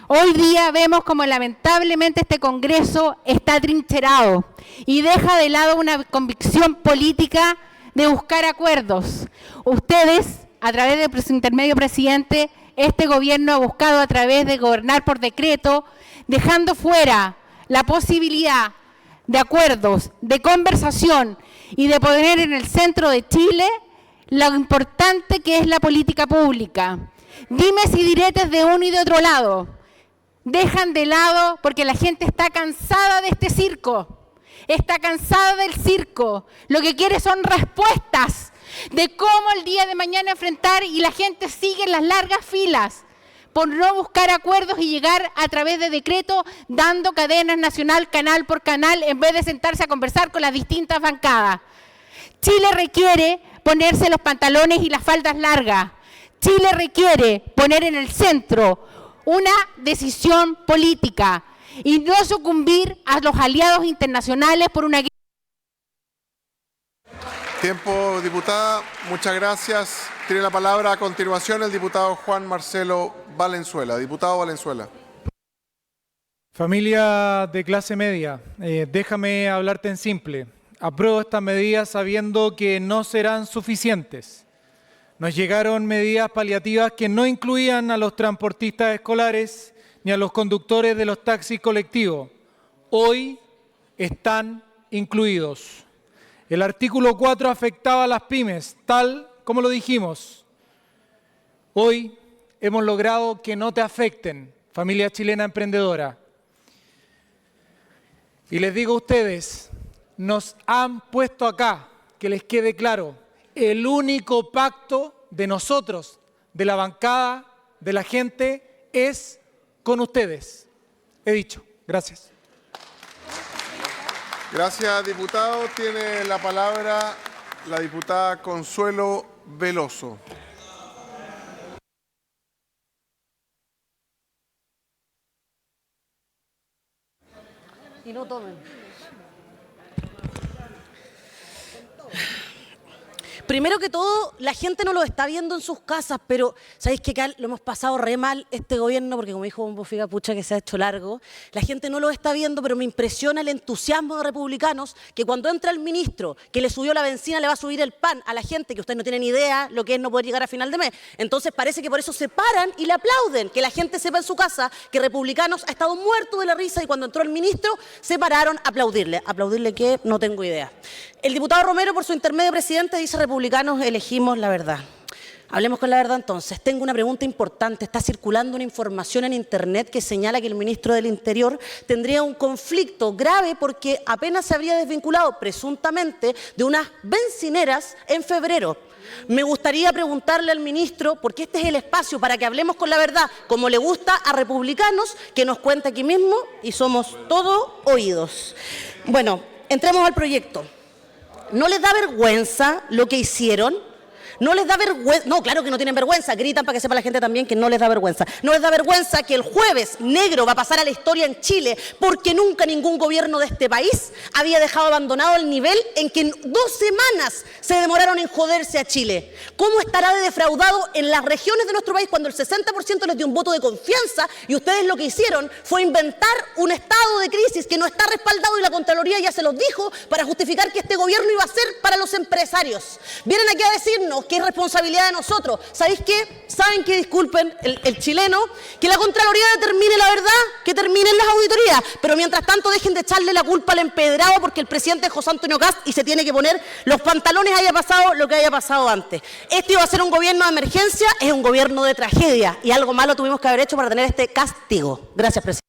Hoy día vemos como lamentablemente este Congreso está atrincherado y deja de lado una convicción política de buscar acuerdos. Ustedes, a través de su intermedio presidente, este gobierno ha buscado a través de gobernar por decreto, dejando fuera la posibilidad de acuerdos, de conversación y de poner en el centro de Chile lo importante que es la política pública. Dimes y diretes de uno y de otro lado. Dejan de lado porque la gente está cansada de este circo, está cansada del circo. Lo que quiere son respuestas de cómo el día de mañana enfrentar y la gente sigue en las largas filas por no buscar acuerdos y llegar a través de decreto dando cadenas nacional, canal por canal, en vez de sentarse a conversar con las distintas bancadas. Chile requiere ponerse los pantalones y las faldas largas. Chile requiere poner en el centro una decisión política y no sucumbir a los aliados internacionales por una... Tiempo, diputada. Muchas gracias. Tiene la palabra a continuación el diputado Juan Marcelo Valenzuela. Diputado Valenzuela. Familia de clase media, déjame hablarte en simple. Apruebo estas medidas sabiendo que no serán suficientes. Nos llegaron medidas paliativas que no incluían a los transportistas escolares ni a los conductores de los taxis colectivos. Hoy están incluidos. El artículo 4 afectaba a las pymes, tal como lo dijimos. Hoy hemos logrado que no te afecten, familia chilena emprendedora. Y les digo a ustedes, nos han puesto acá, que les quede claro, el único pacto de nosotros, de la bancada, de la gente, es con ustedes. He dicho. Gracias. Gracias, diputado. Tiene la palabra la diputada Consuelo Veloso. Y no tomen. Primero que todo, la gente no lo está viendo en sus casas, pero ¿sabéis qué, Cal? Lo hemos pasado re mal este gobierno, porque como dijo Bombo Figa, pucha que se ha hecho largo. La gente no lo está viendo, pero me impresiona el entusiasmo de republicanos, que cuando entra el ministro, que le subió la benzina, le va a subir el pan a la gente, que ustedes no tienen ni idea lo que es no poder llegar a final de mes. Entonces parece que por eso se paran y le aplauden, que la gente sepa en su casa que republicanos ha estado muerto de la risa y cuando entró el ministro se pararon a aplaudirle. ¿Aplaudirle qué? No tengo idea. El diputado Romero, por su intermedio presidente, dice republicanos elegimos la verdad. Hablemos con la verdad entonces. Tengo una pregunta importante. Está circulando una información en internet que señala que el ministro del Interior tendría un conflicto grave porque apenas se habría desvinculado presuntamente de unas bencineras en febrero. Me gustaría preguntarle al ministro, porque este es el espacio para que hablemos con la verdad, como le gusta a republicanos, que nos cuenta aquí mismo y somos todos oídos. Bueno, entremos al proyecto. ¿No les da vergüenza lo que hicieron? ¿No les da vergüenza? No, claro que no tienen vergüenza. Gritan para que sepa la gente también que no les da vergüenza. No les da vergüenza que el jueves negro va a pasar a la historia en Chile porque nunca ningún gobierno de este país había dejado abandonado el nivel en que en 2 semanas se demoraron en joderse a Chile. ¿Cómo estará de defraudado en las regiones de nuestro país cuando el 60% les dio un voto de confianza y ustedes lo que hicieron fue inventar un estado de crisis que no está respaldado y la Contraloría ya se los dijo para justificar que este gobierno iba a ser para los empresarios? Vienen aquí a decirnos insumos, que es responsabilidad de nosotros. ¿Sabéis qué? Saben que, disculpen el chileno, que la Contraloría determine la verdad, que terminen las auditorías, pero mientras tanto dejen de echarle la culpa al empedrado porque el presidente es José Antonio Kast y se tiene que poner los pantalones, haya pasado lo que haya pasado antes. Este iba a ser un gobierno de emergencia, es un gobierno de tragedia y algo malo tuvimos que haber hecho para tener este castigo. Gracias, presidente.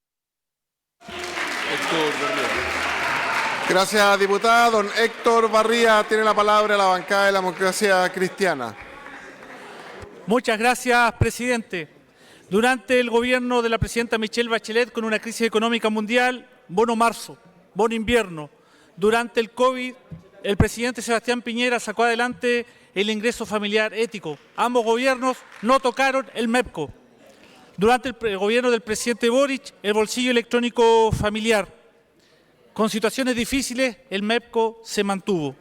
Gracias, diputada. Don Héctor Barría tiene la palabra, la bancada de la Democracia Cristiana. Muchas gracias, presidente. Durante el gobierno de la presidenta Michelle Bachelet, con una crisis económica mundial, bono marzo, bono invierno. Durante el COVID, el presidente Sebastián Piñera sacó adelante el ingreso familiar ético. Ambos gobiernos no tocaron el MEPCO. Durante el gobierno del presidente Boric, el bolsillo electrónico familiar. Con situaciones difíciles, el MEPCO se mantuvo.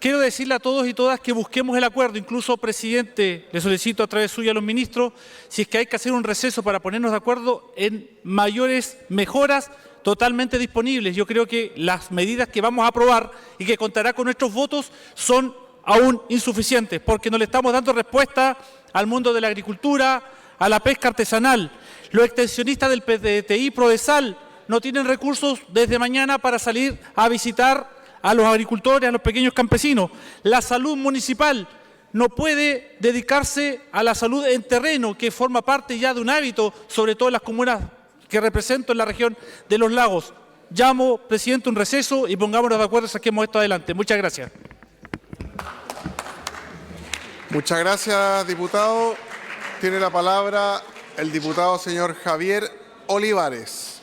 Quiero decirle a todos y todas que busquemos el acuerdo. Incluso, presidente, le solicito a través suya a los ministros, si es que hay que hacer un receso para ponernos de acuerdo en mayores mejoras totalmente disponibles. Yo creo que las medidas que vamos a aprobar y que contará con nuestros votos son aún insuficientes, porque no le estamos dando respuesta al mundo de la agricultura, a la pesca artesanal. Los extensionistas del PDTI Prodesal no tienen recursos desde mañana para salir a visitar a los agricultores, a los pequeños campesinos. La salud municipal no puede dedicarse a la salud en terreno, que forma parte ya de un hábito, sobre todo en las comunas que represento en la región de los lagos. Llamo, presidente, un receso y pongámonos de acuerdo y saquemos esto adelante. Muchas gracias. Muchas gracias, diputado. Tiene la palabra el diputado señor Javier Olivares.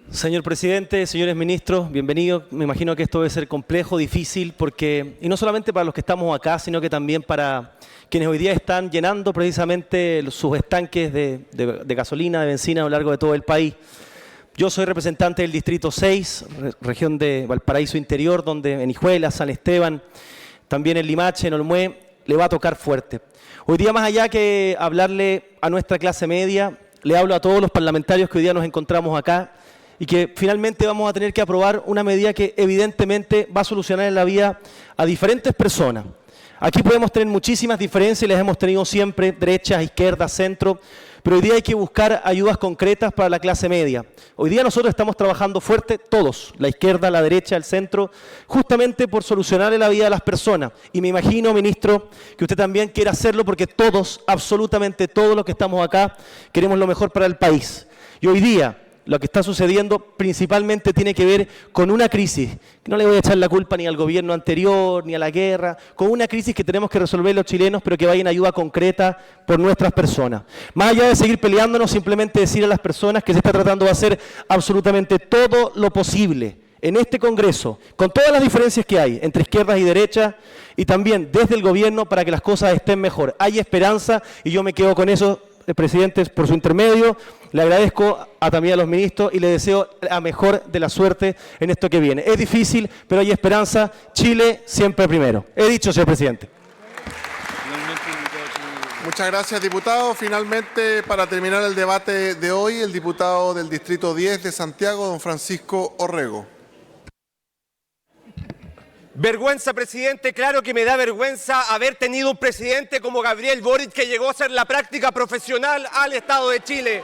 Señor presidente, señores ministros, bienvenidos. Me imagino que esto debe ser complejo, difícil, porque, y no solamente para los que estamos acá, sino que también para quienes hoy día están llenando precisamente sus estanques de gasolina, de benzina a lo largo de todo el país. Yo soy representante del Distrito 6, región de Valparaíso Interior, donde en Hijuela, San Esteban, también en Limache, en Olmué, le va a tocar fuerte. Hoy día, más allá que hablarle a nuestra clase media, le hablo a todos los parlamentarios que hoy día nos encontramos acá, y que finalmente vamos a tener que aprobar una medida que evidentemente va a solucionar en la vida a diferentes personas. Aquí podemos tener muchísimas diferencias y las hemos tenido siempre, derechas, izquierdas, centro, pero hoy día hay que buscar ayudas concretas para la clase media. Hoy día nosotros estamos trabajando fuerte, todos, la izquierda, la derecha, el centro, justamente por solucionarle la vida a las personas. Y me imagino, ministro, que usted también quiere hacerlo porque todos, absolutamente todos los que estamos acá, queremos lo mejor para el país. Y hoy día, lo que está sucediendo principalmente tiene que ver con una crisis, que no le voy a echar la culpa ni al gobierno anterior, ni a la guerra, con una crisis que tenemos que resolver los chilenos, pero que vaya en ayuda concreta por nuestras personas. Más allá de seguir peleándonos, simplemente decir a las personas que se está tratando de hacer absolutamente todo lo posible en este Congreso, con todas las diferencias que hay entre izquierdas y derechas, y también desde el gobierno para que las cosas estén mejor. Hay esperanza y yo me quedo con eso, presidente, por su intermedio. Le agradezco también a los ministros y le deseo la mejor de la suerte en esto que viene. Es difícil, pero hay esperanza. Chile siempre primero. He dicho, señor presidente. Muchas gracias, diputado. Finalmente, para terminar el debate de hoy, el diputado del Distrito 10 de Santiago, don Francisco Orrego. Vergüenza, presidente, claro que me da vergüenza haber tenido un presidente como Gabriel Boric, que llegó a hacer la práctica profesional al Estado de Chile.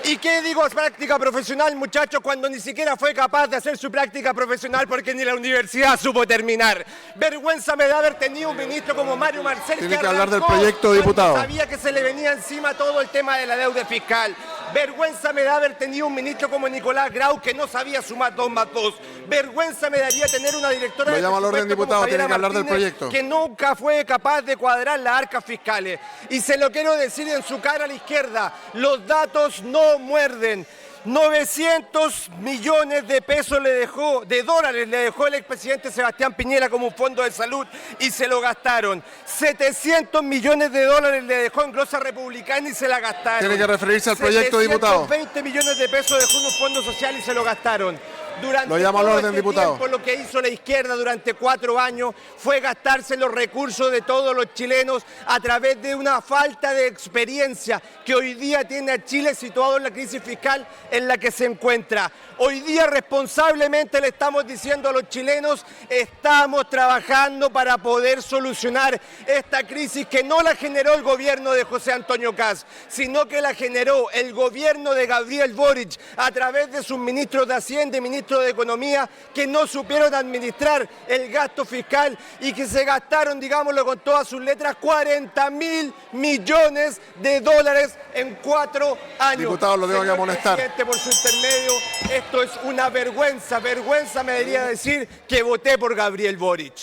¿Y qué digo práctica profesional, muchachos, cuando ni siquiera fue capaz de hacer su práctica profesional porque ni la universidad supo terminar? Vergüenza me da haber tenido un ministro como Mario Marcel. Tiene que hablar del proyecto, diputado. Sabía que se le venía encima todo el tema de la deuda fiscal. Vergüenza me da haber tenido un ministro como Nicolás Grau, que no sabía sumar 2 más 2. Vergüenza me daría tener una directora de presupuesto como Javiera Martínez, que nunca fue capaz de cuadrar las arcas fiscales. Y se lo quiero decir en su cara a la izquierda, los datos no muerden. 900 millones de pesos de dólares le dejó el expresidente Sebastián Piñera como un fondo de salud y se lo gastaron. 700 millones de dólares le dejó en glosa republicana y se la gastaron. Tiene que referirse al proyecto, diputado. 720 millones de pesos dejó en un fondo social y se lo gastaron. Durante Lo llamo al todo orden, este diputado. tiempo, lo que hizo la izquierda durante 4 años fue gastarse los recursos de todos los chilenos a través de una falta de experiencia que hoy día tiene a Chile situado en la crisis fiscal en la que se encuentra. Hoy día responsablemente le estamos diciendo a los chilenos, estamos trabajando para poder solucionar esta crisis que no la generó el gobierno de José Antonio Kast, sino que la generó el gobierno de Gabriel Boric a través de sus ministros de Hacienda y ministros de Economía que no supieron administrar el gasto fiscal y que se gastaron, digámoslo con todas sus letras, 40.000 millones de dólares en 4 años. Diputado, lo tengo que amonestar. Presidente, por su intermedio, esto es una vergüenza. Vergüenza me debería decir que voté por Gabriel Boric.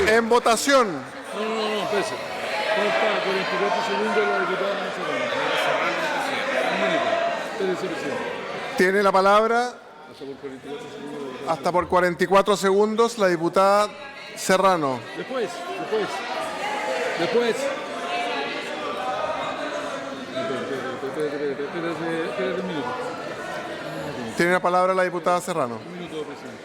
En votación. No, espérese. Falta 44 segundos la diputada Serrano. Tiene la palabra hasta por 44 segundos la diputada Serrano. Después. Espérate un minuto. Tiene la palabra la diputada Serrano. Un minuto, presidente.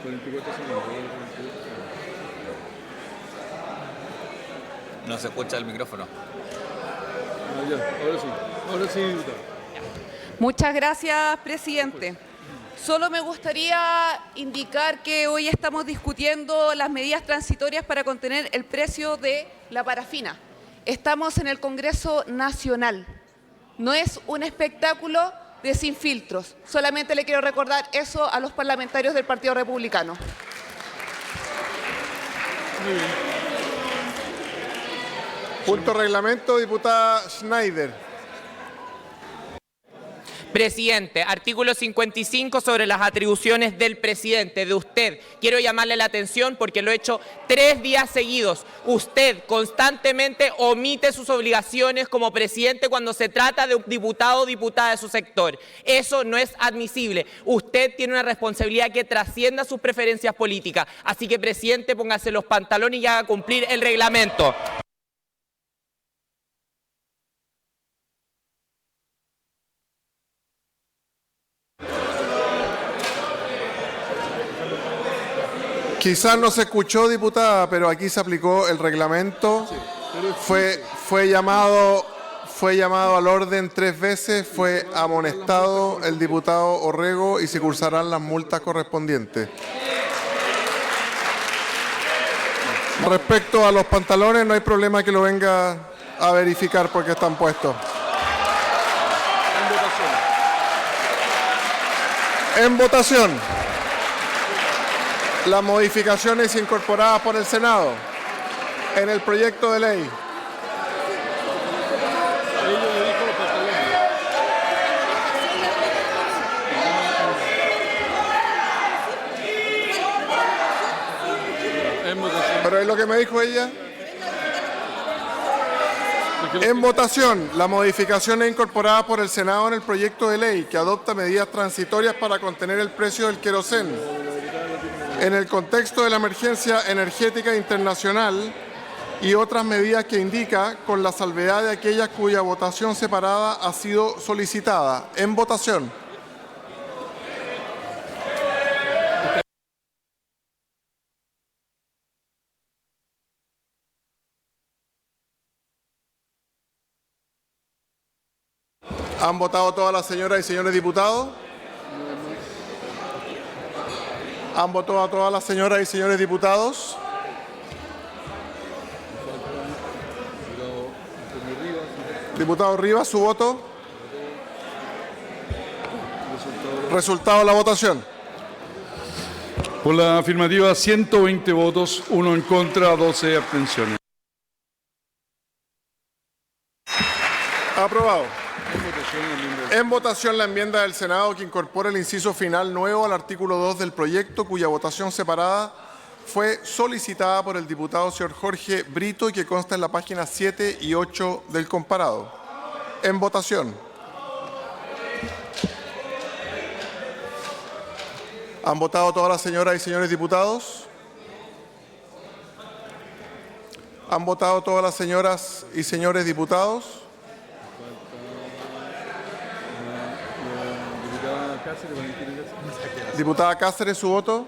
44 segundos. No se escucha el micrófono. Ahora sí, diputado. Muchas gracias, presidente. Solo me gustaría indicar que hoy estamos discutiendo las medidas transitorias para contener el precio de la parafina. Estamos en el Congreso Nacional. No es un espectáculo de sin filtros. Solamente le quiero recordar eso a los parlamentarios del Partido Republicano. Muy bien. Punto reglamento, diputada Schneider. Presidente, artículo 55 sobre las atribuciones del presidente, de usted. Quiero llamarle la atención porque lo he hecho 3 días seguidos. Usted constantemente omite sus obligaciones como presidente cuando se trata de un diputado o diputada de su sector. Eso no es admisible. Usted tiene una responsabilidad que trascienda sus preferencias políticas. Así que, presidente, póngase los pantalones y haga cumplir el reglamento. Quizás no se escuchó, diputada, pero aquí se aplicó el reglamento. Fue llamado al orden 3 veces, fue amonestado el diputado Orrego y se cursarán las multas correspondientes. Respecto a los pantalones, no hay problema que lo venga a verificar porque están puestos. En votación. Las modificaciones incorporadas por el Senado en el proyecto de ley. Pero es lo que me dijo ella. En votación, las modificaciones incorporadas por el Senado en el proyecto de ley que adopta medidas transitorias para contener el precio del queroseno en el contexto de la emergencia energética internacional y otras medidas que indica con la salvedad de aquellas cuya votación separada ha sido solicitada. En votación. ¿Han votado todas las señoras y señores diputados? ¿Han votado a todas las señoras y señores diputados? Diputado Rivas, su voto. Resultado de la votación. Por la afirmativa, 120 votos, 1 en contra, 12 abstenciones. Aprobado. En votación la enmienda del Senado que incorpora el inciso final nuevo al artículo 2 del proyecto, cuya votación separada fue solicitada por el diputado señor Jorge Brito y que consta en la página 7 y 8 del comparado. En votación. ¿Han votado todas las señoras y señores diputados? ¿Han votado todas las señoras y señores diputados? Diputada Cáceres, ¿su voto?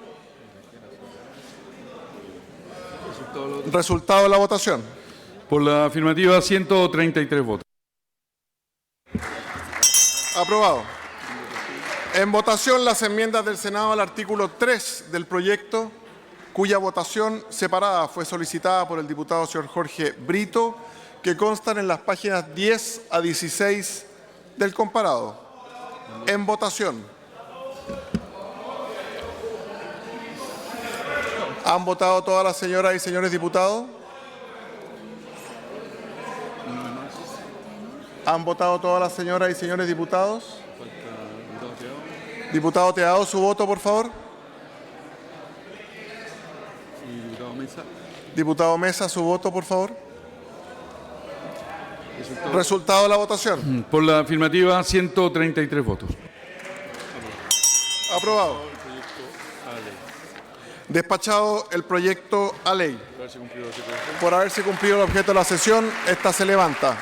Resultado de la votación. Por la afirmativa, 133 votos. Aprobado. En votación las enmiendas del Senado al artículo 3 del proyecto, cuya votación separada fue solicitada por el diputado señor Jorge Brito, que constan en las páginas 10 a 16 del comparado. En votación. ¿Han votado todas las señoras y señores diputados? ¿Han votado todas las señoras y señores diputados? Diputado Teado, su voto, por favor. Diputado Mesa, su voto, por favor. Resultado de la votación. Por la afirmativa, 133 votos. Aprobado. Despachado el proyecto a ley. Por haberse cumplido el objeto de la sesión, esta se levanta.